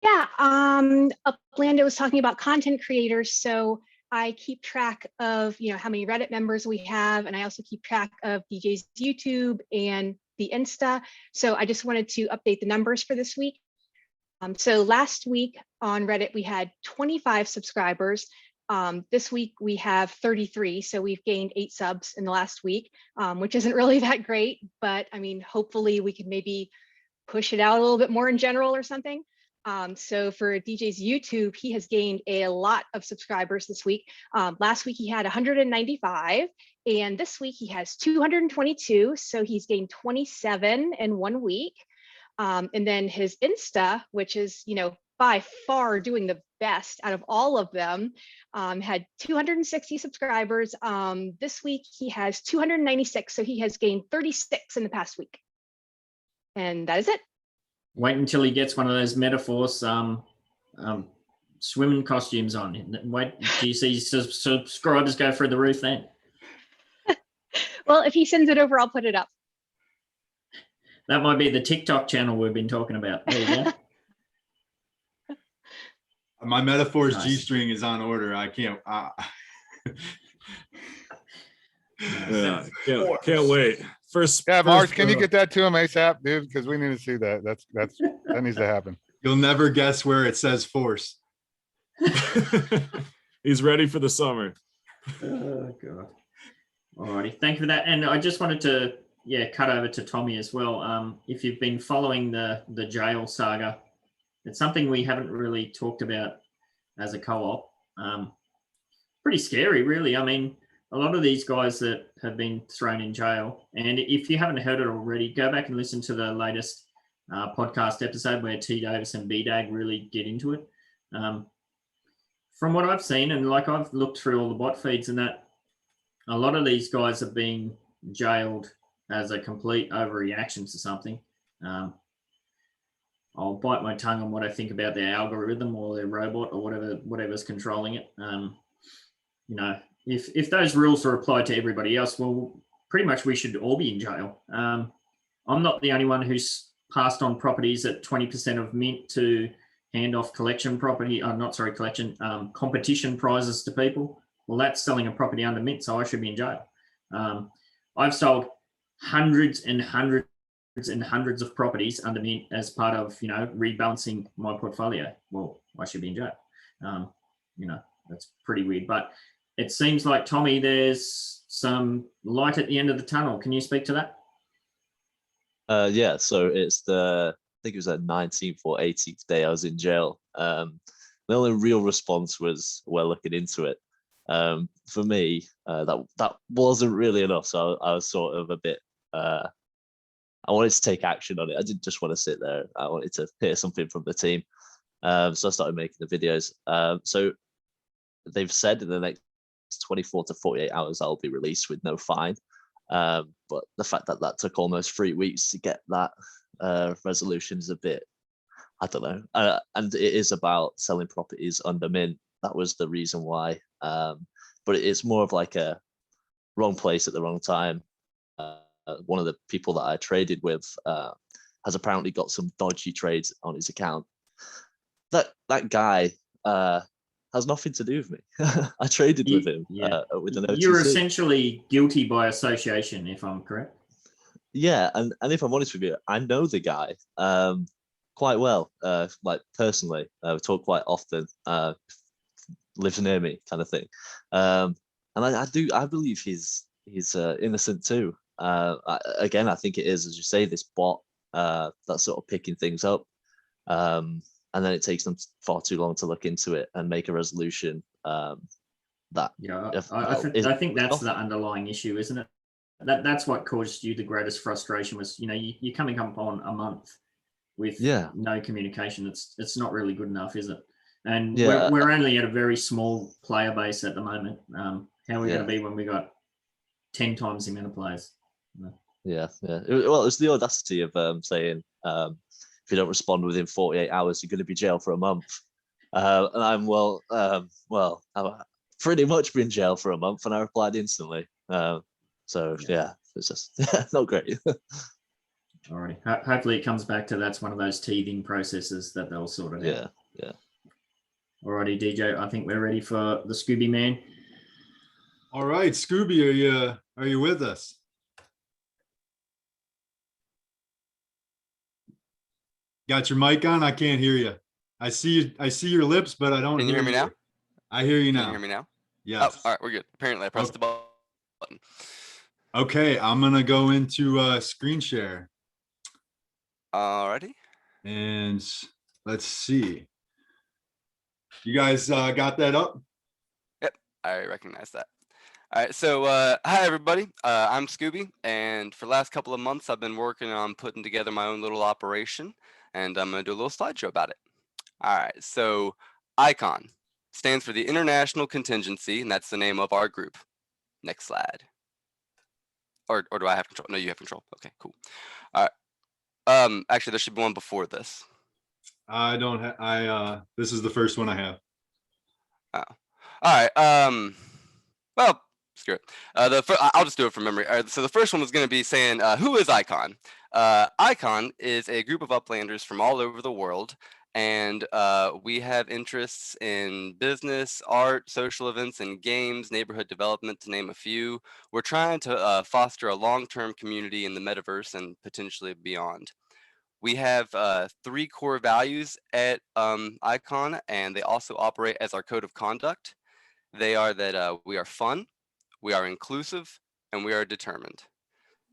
Yeah, Uplando was talking about content creators. So I keep track of, how many Reddit members we have, and I also keep track of DJ's YouTube and the Insta. So I just wanted to update the numbers for this week. So last week on Reddit, we had 25 subscribers. This week we have 33. So we've gained 8 subs in the last week, which isn't really that great, but I mean, hopefully we can maybe push it out a little bit more in general or something. So for DJ's YouTube, he has gained a lot of subscribers this week. Last week he had 195, and this week he has 222. So he's gained 27 in 1 week. And then his Insta, which is, by far doing the best out of all of them, had 260 subscribers. This week he has 296. So he has gained 36 in the past week. And that is it. Wait until he gets one of those metaphors swimming costumes on. Wait, do you see subscribers go through the roof then? Well, if he sends it over, I'll put it up. That might be the TikTok channel we've been talking about. There you go. My metaphors Nice. G-string is on order. I can't. Yeah, can't wait. Yeah, Mars, can you get that to him ASAP, dude? Because we need to see that. That needs to happen. You'll never guess where it says force. He's ready for the summer. Oh God. Alrighty, thank you for that. And I just wanted to cut over to Tommy as well. If you've been following the jail saga, it's something we haven't really talked about as a co-op. Pretty scary, really. I mean, a lot of these guys that have been thrown in jail, and if you haven't heard it already, go back and listen to the latest podcast episode where T Davis and BDAG really get into it. From what I've seen, and like I've looked through all the bot feeds and that, a lot of these guys are being jailed as a complete overreaction to something. I'll bite my tongue on what I think about their algorithm or their robot or whatever's controlling it. If those rules are applied to everybody else, well, pretty much we should all be in jail. I'm not the only one who's passed on properties at 20% of mint to hand off competition prizes to people. Well, that's selling a property under mint, so I should be in jail. I've sold hundreds and hundreds and hundreds of properties under mint as part of, rebalancing my portfolio. Well, I should be in jail. That's pretty weird, but it seems like, Tommy, there's some light at the end of the tunnel. Can you speak to that? Yeah, so it's I think it was the 19th or 18th day I was in jail. The only real response was, we're looking into it. For me, that wasn't really enough. So I was sort of a bit, I wanted to take action on it. I didn't just want to sit there. I wanted to hear something from the team. So I started making the videos. So they've said in the next 24 to 48 hours, I'll be released with no fine. But the fact that took almost 3 weeks to get that resolution is a bit, I don't know. And it is about selling properties under mint. That was the reason why. But it's more of like a wrong place at the wrong time. One of the people that I traded with has apparently got some dodgy trades on his account. That guy has nothing to do with me. I traded with him with an OTC. You're essentially guilty by association, if I'm correct. Yeah, and if I'm honest with you, I know the guy quite well, like personally. We talk quite often. Lives near me, kind of thing. And I believe he's innocent too. Again, I think it is, as you say, this bot that's sort of picking things up, and then it takes them far too long to look into it and make a resolution. That Yeah, is I think that's the nothing. underlying issue, isn't it? That's what caused you the greatest frustration was, you're coming up on a month with no communication. It's not really good enough, is it? And we're only at a very small player base at the moment. How are we going to be when we got 10 times the amount of players? Yeah. Well, it's the audacity of saying if you don't respond within 48 hours, you're going to be jailed for a month. And I'm I've pretty much been jailed for a month, and I replied instantly. So yeah, it's just not great. Alrighty. Hopefully it comes back to that's one of those teething processes that they'll sort it out. Yeah. Alrighty, DJ. I think we're ready for the Skoobie man. All right, Skoobie, are you with us? Got your mic on? I can't hear you. I see your lips, but I don't. Can you hear me now? I hear you now. Can you hear me now? Yes. Oh, all right, we're good. Apparently, I pressed the button. Okay, I'm gonna go into screen share. Alrighty. And let's see. You guys got that up? Yep, I recognize that. All right, so hi everybody. I'm Skoobie, and for the last couple of months, I've been working on putting together my own little operation, and I'm gonna do a little slideshow about it. All right, so ICON stands for the International Contingency, and that's the name of our group. Next slide. Or do I have control? No, you have control. Okay, cool. All right. Actually, there should be one before this. I don't have. This is the first one I have. Oh, all right. Well, screw it. I'll just do it from memory. So the first one was going to be saying, who is ICON? ICON is a group of Uplanders from all over the world, and we have interests in business, art, social events, and games, neighborhood development, to name a few. We're trying to foster a long-term community in the metaverse and potentially beyond. We have 3 core values at ICON, and they also operate as our code of conduct. They are that we are fun, we are inclusive, and we are determined.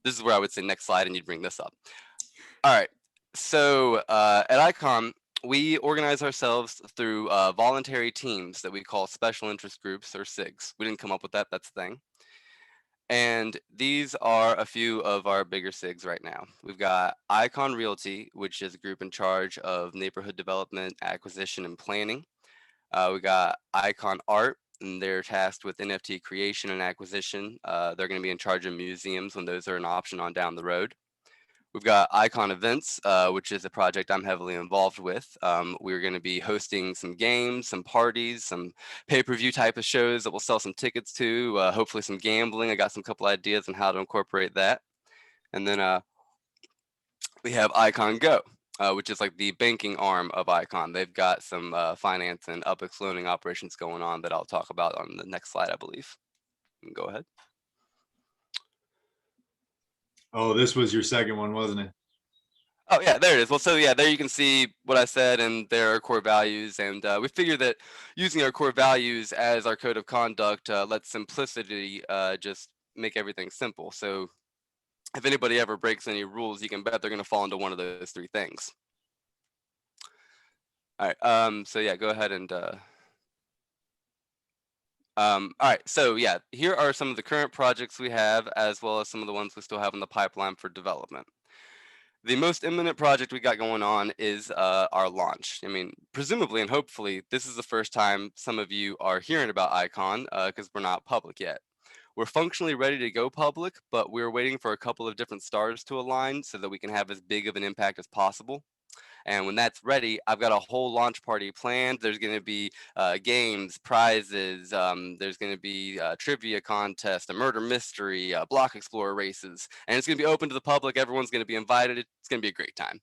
This is where I would say next slide, and you'd bring this up. All right, so at ICON, we organize ourselves through voluntary teams that we call special interest groups, or SIGs. We didn't come up with that, that's the thing. And these are a few of our bigger SIGs right now. We've got ICON Realty, which is a group in charge of neighborhood development, acquisition, and planning. We got ICON Art, and they're tasked with NFT creation and acquisition. They're going to be in charge of museums when those are an option on down the road. We've got ICON Events, which is a project I'm heavily involved with. We're going to be hosting some games, some parties, some pay-per-view type of shows that we'll sell some tickets to, hopefully some gambling. I got some couple ideas on how to incorporate that. And then we have ICON Go, which is like the banking arm of ICON. They've got some finance and Upx loaning operations going on that I'll talk about on the next slide, I believe. Go ahead. Oh, this was your second one, wasn't it? Oh yeah, there it is. Well, so yeah, there you can see what I said, and there are core values, and we figure that using our core values as our code of conduct lets simplicity just make everything simple. So if anybody ever breaks any rules, you can bet they're going to fall into one of those 3 things. All right. So yeah, go ahead and. All right, so yeah, here are some of the current projects we have, as well as some of the ones we still have in the pipeline for development. The most imminent project we got going on is our launch. I mean, presumably and hopefully, this is the first time some of you are hearing about ICON because we're not public yet. We're functionally ready to go public, but we're waiting for a couple of different stars to align so that we can have as big of an impact as possible. And when that's ready, I've got a whole launch party planned. There's going to be games, prizes. There's going to be a trivia contest, a murder mystery, block explorer races. And it's going to be open to the public. Everyone's going to be invited. It's going to be a great time.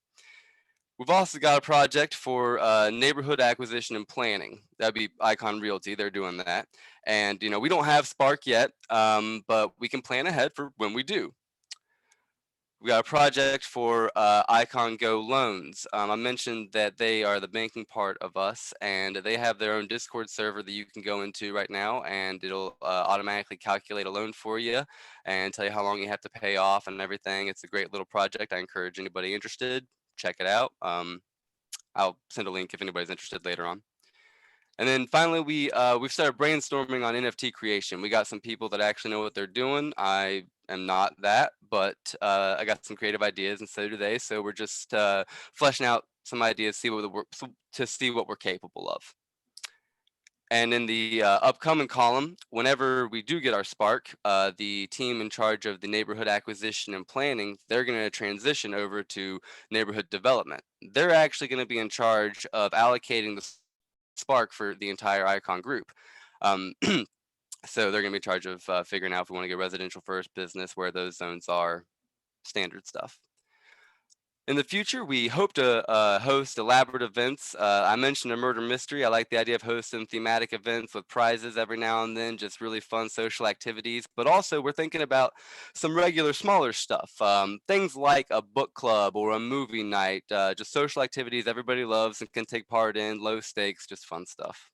We've also got a project for neighborhood acquisition and planning. That'd be ICON Realty. They're doing that. And, we don't have Spark yet, but we can plan ahead for when we do. We got a project for Icon Go loans. I mentioned that they are the banking part of us, and they have their own Discord server that you can go into right now, and it'll automatically calculate a loan for you and tell you how long you have to pay off and everything. It's a great little project. I encourage anybody interested, check it out. I'll send a link if anybody's interested later on. And then finally, we've started brainstorming on NFT creation. We got some people that actually know what they're doing. I am not that, but I got some creative ideas, and so do they. So we're just fleshing out some ideas, to see what we're capable of. And in the upcoming column, whenever we do get our Spark, the team in charge of the neighborhood acquisition and planning, they're going to transition over to neighborhood development. They're actually going to be in charge of allocating the Spark for the entire Icon group. So they're going to be in charge of figuring out if we want to get residential first, business, where those zones are, standard stuff. In the future, we hope to host elaborate events. I mentioned a murder mystery. I like the idea of hosting thematic events with prizes every now and then, just really fun social activities. But also, we're thinking about some regular smaller stuff, things like a book club or a movie night, just social activities everybody loves and can take part in, low stakes, just fun stuff.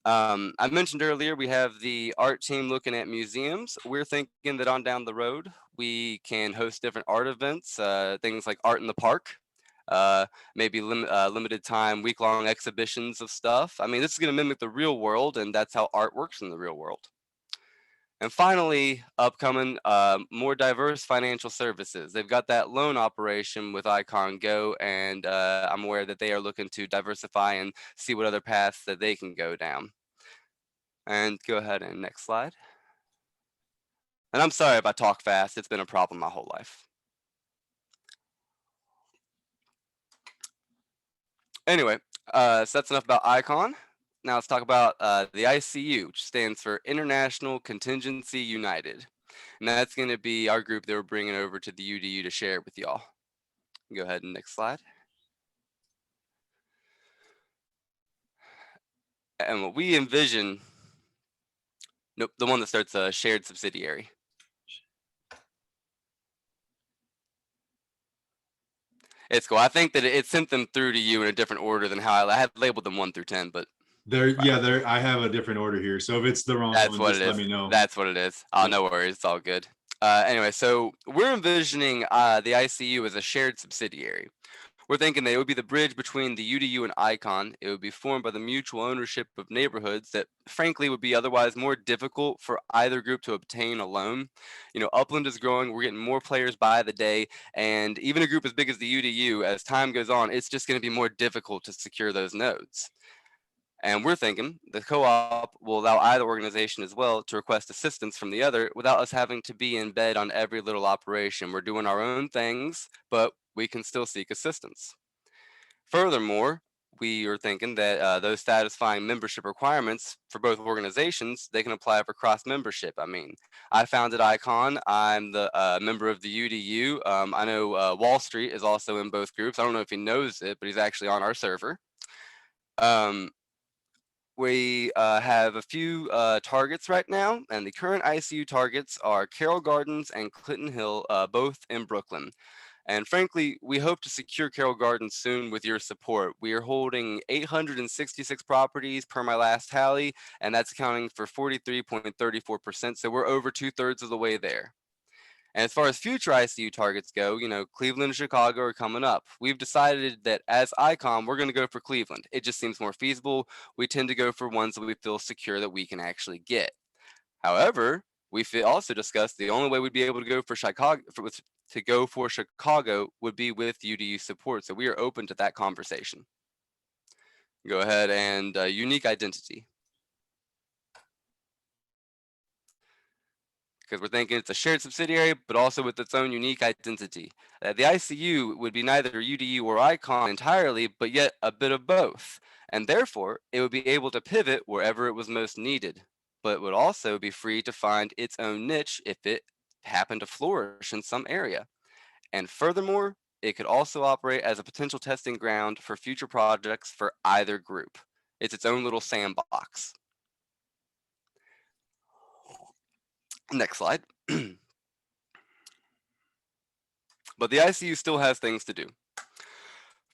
I mentioned earlier, we have the art team looking at museums. We're thinking that on down the road, we can host different art events, things like art in the park, maybe limited time, week-long exhibitions of stuff. I mean, this is going to mimic the real world, and that's how art works in the real world. And finally, upcoming, more diverse financial services. They've got that loan operation with Icon Go, and I'm aware that they are looking to diversify and see what other paths that they can go down. And go ahead and next slide. And I'm sorry if I talk fast. It's been a problem my whole life. Anyway, so that's enough about Icon. Now let's talk about the ICU, which stands for International Contingency United. And that's going to be our group that we're bringing over to the UDU to share with y'all. Go ahead and next slide. And what we envision, nope, the one that starts a shared subsidiary. It's cool. I think that it sent them through to you in a different order than how I had labeled them 1 through 10, but I have a different order here. So if it's the wrong that's one, what just it is. let me know. That's what it is. Oh, no worries. It's all good. Anyway, so we're envisioning the ICU as a shared subsidiary. We're thinking that it would be the bridge between the UDU and Icon. It would be formed by the mutual ownership of neighborhoods that frankly would be otherwise more difficult for either group to obtain alone. You know, Upland is growing, we're getting more players by the day, and even a group as big as the UDU, as time goes on, it's just going to be more difficult to secure those nodes. And we're thinking the co-op will allow either organization as well to request assistance from the other without us having to be in bed on every little operation. We're doing our own things, but we can still seek assistance. Furthermore, we are thinking that those satisfying membership requirements for both organizations, they can apply for cross membership. I mean, I founded Icon. I'm the member of the UDU. I know Wall Street is also in both groups. I don't know if he knows it, but he's actually on our server. We have a few targets right now, and the current ICU targets are Carroll Gardens and Clinton Hill, both in Brooklyn. And frankly, we hope to secure Carroll Gardens soon with your support. We are holding 866 properties per my last tally, and that's accounting for 43.34%. So we're over 2/3 of the way there. And as far as future ICU targets go, you know, Cleveland and Chicago are coming up. We've decided that as Icon, we're going to go for Cleveland. It just seems more feasible. We tend to go for ones that we feel secure that we can actually get. However, we also discussed the only way we'd be able to go for Chicago would be with UDU support. So we are open to that conversation. Go ahead and unique identity. Because we're thinking it's a shared subsidiary, but also with its own unique identity. The ICU would be neither UDU or Icon entirely, but yet a bit of both. And therefore, it would be able to pivot wherever it was most needed, but would also be free to find its own niche if it happened to flourish in some area. And furthermore, it could also operate as a potential testing ground for future projects for either group. It's its own little sandbox. Next slide. but the ICU still has things to do.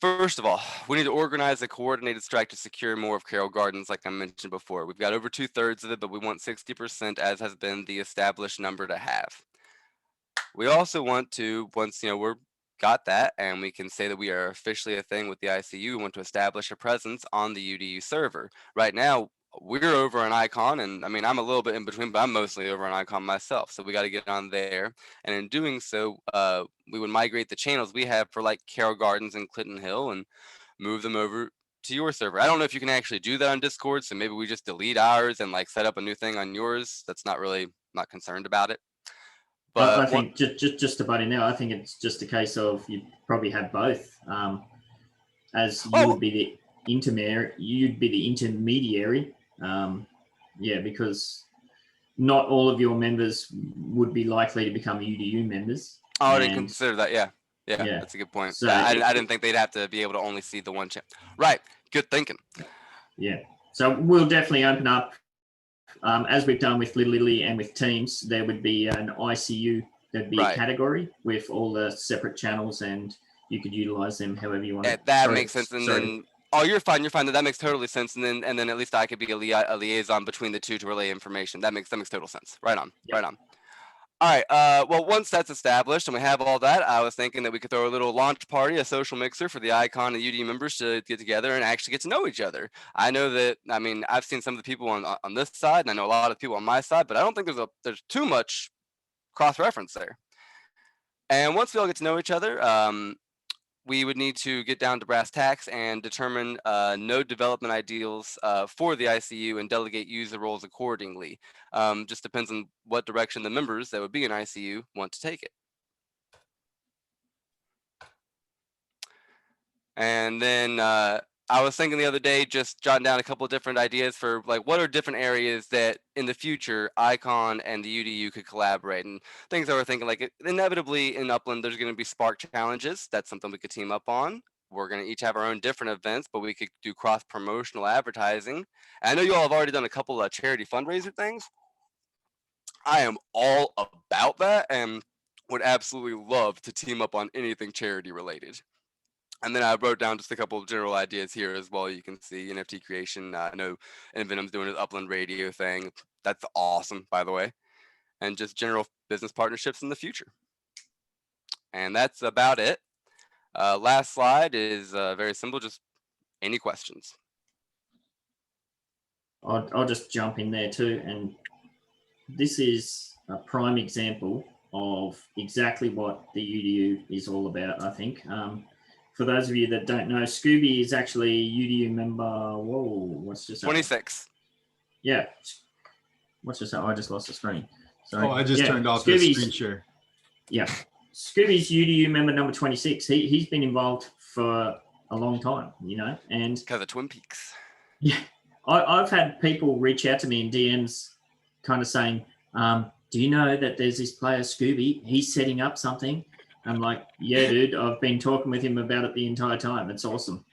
First of all, we need to organize a coordinated strike to secure more of Carroll Gardens, like I mentioned before. We've got over 2/3 of it, but we want 60%, as has been the established number to have. We also want to, once we're got that and we can say that we are officially a thing with the ICU, we want to establish a presence on the UDU server. Right now, we're over on Icon, and I mean, I'm a little bit in between, but I'm mostly over on Icon myself. So we got to get on there. And in doing so, we would migrate the channels we have for like Carroll Gardens and Clinton Hill and move them over to your server. I don't know if you can actually do that on Discord. So maybe we just delete ours and like set up a new thing on yours. That's not concerned about it. But I think just to butt in there, I think it's just a case of you probably have both. As you would be the intermediary, yeah, because not all of your members would be likely to become UDU members. Oh, I didn't consider that. Yeah, that's a good point. So I didn't think they'd have to be able to only see the one channel. Right, good thinking. Yeah, so we'll definitely open up, as we've done with Little Italy and with Teams. There would be an ICU, there'd be a category with all the separate channels, and you could utilize them however you want. That makes sense. And then, oh, you're fine. That makes totally sense. And then at least I could be a liaison between the two to relay information. That makes total sense. Right on. Yep. Right on. All right. Well, once that's established and we have all that, I was thinking that we could throw a little launch party, a social mixer for the Icon and UDU members to get together and actually get to know each other. I know that, I mean, I've seen some of the people on this side, and I know a lot of people on my side, but I don't think there's too much cross-reference there. And once we all get to know each other, we would need to get down to brass tacks and determine node development ideals for the ICU and delegate user roles accordingly. Just depends on what direction the members that would be in ICU want to take it. And then I was thinking the other day, just jotting down a couple of different ideas for like what are different areas that in the future Icon and the UDU could collaborate, and things I were thinking like inevitably in Upland there's going to be Spark challenges. That's something we could team up on. We're going to each have our own different events, but we could do cross promotional advertising. And I know you all have already done a couple of charity fundraiser things. I am all about that and would absolutely love to team up on anything charity related. And then I wrote down just a couple of general ideas here as well. You can see NFT creation. I know Venom's doing his Upland radio thing. That's awesome, by the way. And just general business partnerships in the future. And that's about it. Last slide is very simple. Just any questions? I'll just jump in there too. And this is a prime example of exactly what the UDU is all about, I think. For those of you that don't know, Skoobie is actually UDU member. Whoa, what's just 26? Yeah. What's just that? I just lost the screen. Sorry. Oh, I just turned off the screen share. Yeah. Skoobie's UDU member number 26. He's been involved for a long time, and because of Twin Peaks. Yeah. I've had people reach out to me in DMs kind of saying, do you know that there's this player Skoobie? He's setting up something. I'm like, yeah, dude, I've been talking with him about it the entire time. It's awesome.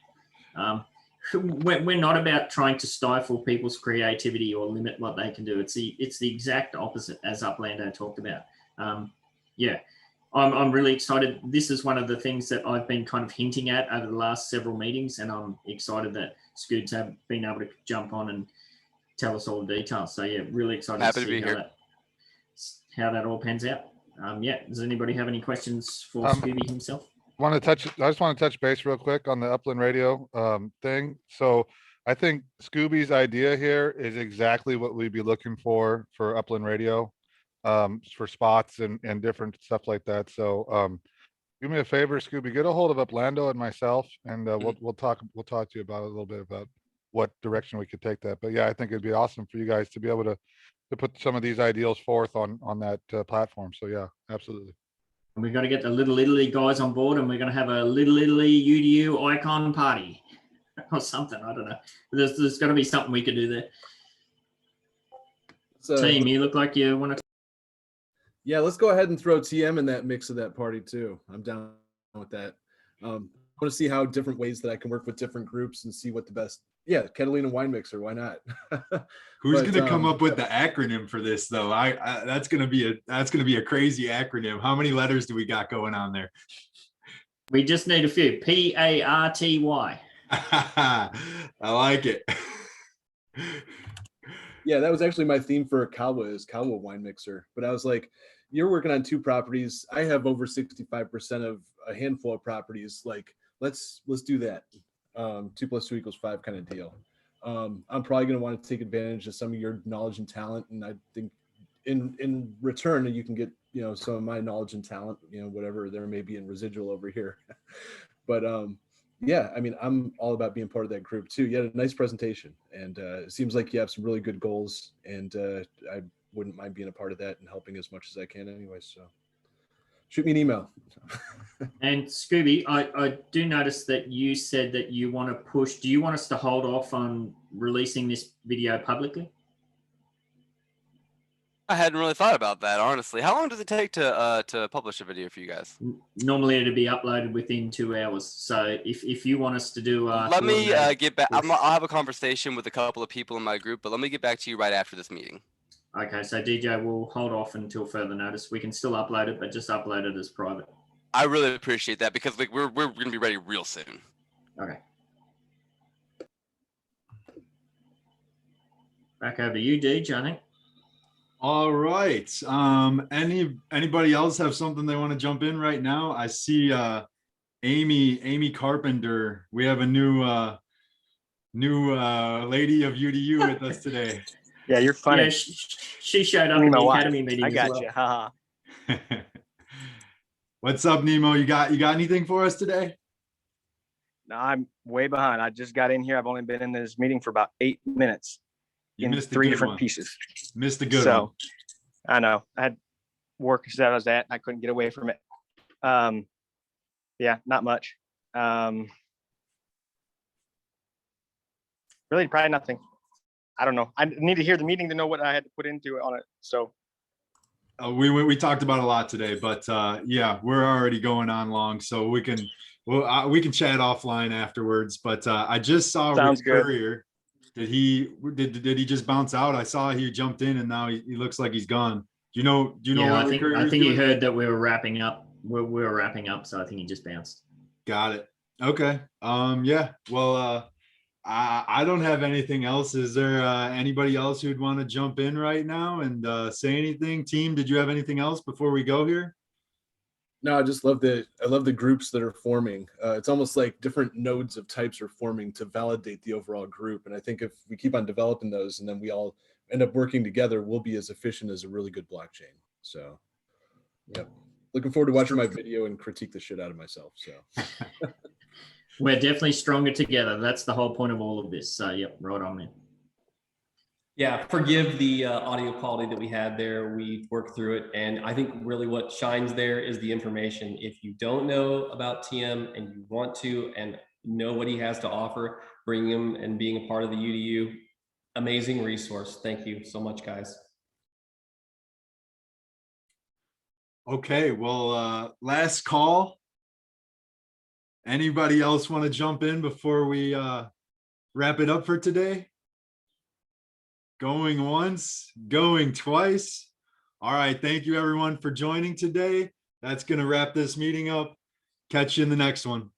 We're not about trying to stifle people's creativity or limit what they can do. It's the exact opposite, as Uplando talked about. Yeah, I'm really excited. This is one of the things that I've been kind of hinting at over the last several meetings, and I'm excited that Scoots have been able to jump on and tell us all the details. So yeah, really excited Happy to see how that all pans out. Yeah, does anybody have any questions for Skoobie himself? I just want to touch base real quick on the Upland radio thing. So I think Skoobie's idea here is exactly what we'd be looking for Upland radio, for spots and different stuff like that. So do me a favor, Skoobie, get a hold of Uplando and myself, and we'll talk to you about a little bit about what direction we could take that. But yeah, I think it'd be awesome for you guys to be able to put some of these ideals forth on that platform. So yeah, absolutely. And we've got to get the Little Italy guys on board, and we're going to have a Little Italy UDU icon party or something. I don't know. There's got to be something we could do there. Team, you look like you want to. Yeah, let's go ahead and throw TM in that mix of that party too. I'm down with that. I want to see how different ways that I can work with different groups and see what the best Yeah, Catalina wine mixer. Why not? Who's But, gonna come up with the acronym for this though? That's gonna be a crazy acronym. How many letters do we got going on there? We just need a few. PARTY. I like it. Yeah, that was actually my theme for Kawa is Kawa wine mixer. But I was like, you're working on 2 properties. I have over 65% of a handful of properties. Like, let's do that. 2 + 2 = 5 kind of deal. I'm probably going to want to take advantage of some of your knowledge and talent. And I think in return, you can get, some of my knowledge and talent, whatever there may be in residual over here. But yeah, I mean, I'm all about being part of that group too. You had a nice presentation, and it seems like you have some really good goals, and I wouldn't mind being a part of that and helping as much as I can anyway. So shoot me an email. And Skoobie, I do notice that you said that you want to push. Do you want us to hold off on releasing this video publicly? I hadn't really thought about that, honestly. How long does it take to publish a video for you guys? Normally it'd be uploaded within 2 hours. So if you want us to do, let me get back. I'll have a conversation with a couple of people in my group, but let me get back to you right after this meeting. Okay, so DJ will hold off until further notice. We can still upload it, but just upload it as private. I really appreciate that because like we're gonna be ready real soon. Okay. Back over to you, DJ, I think. All right. Anybody else have something they want to jump in right now? I see Amy Carpenter. We have a new lady of UDU with us today. Yeah, you're funny. Yeah, she showed up at the academy meeting. I got as well. you. Haha. What's up, Nemo? You got anything for us today? No, I'm way behind. I just got in here. I've only been in this meeting for about 8 minutes. You in missed 3 different pieces. Missed a good one. So I know I had work that I was at. I couldn't get away from it. Yeah, not much. Really, probably nothing. I don't know. I need to hear the meeting to know what I had to put into it on it. So we talked about a lot today, but yeah, we're already going on long, so we can chat offline afterwards. But I just saw Rick Courier. Did he just bounce out? I saw he jumped in and now he looks like he's gone. Do you know? Yeah, I think he heard that we were wrapping up. We were wrapping up, so I think he just bounced. Got it. Okay. Yeah. Well, I don't have anything else. Is there anybody else who'd want to jump in right now and say anything? Team, did you have anything else before we go here? No, I just love the groups that are forming. It's almost like different nodes of types are forming to validate the overall group. And I think if we keep on developing those and then we all end up working together, we'll be as efficient as a really good blockchain. So, yep. Looking forward to watching my video and critique the shit out of myself. So we're definitely stronger together. That's the whole point of all of this. So, yep, right on, man. Yeah, forgive the audio quality that we had there. We worked through it. And I think really what shines there is the information. If you don't know about TM and you want to and know what he has to offer, bring him and being a part of the UDU, amazing resource. Thank you so much, guys. Okay, well, last call. Anybody else want to jump in before we wrap it up for today? Going once, going twice. All right, thank you everyone for joining today. That's going to wrap this meeting up. Catch you in the next one.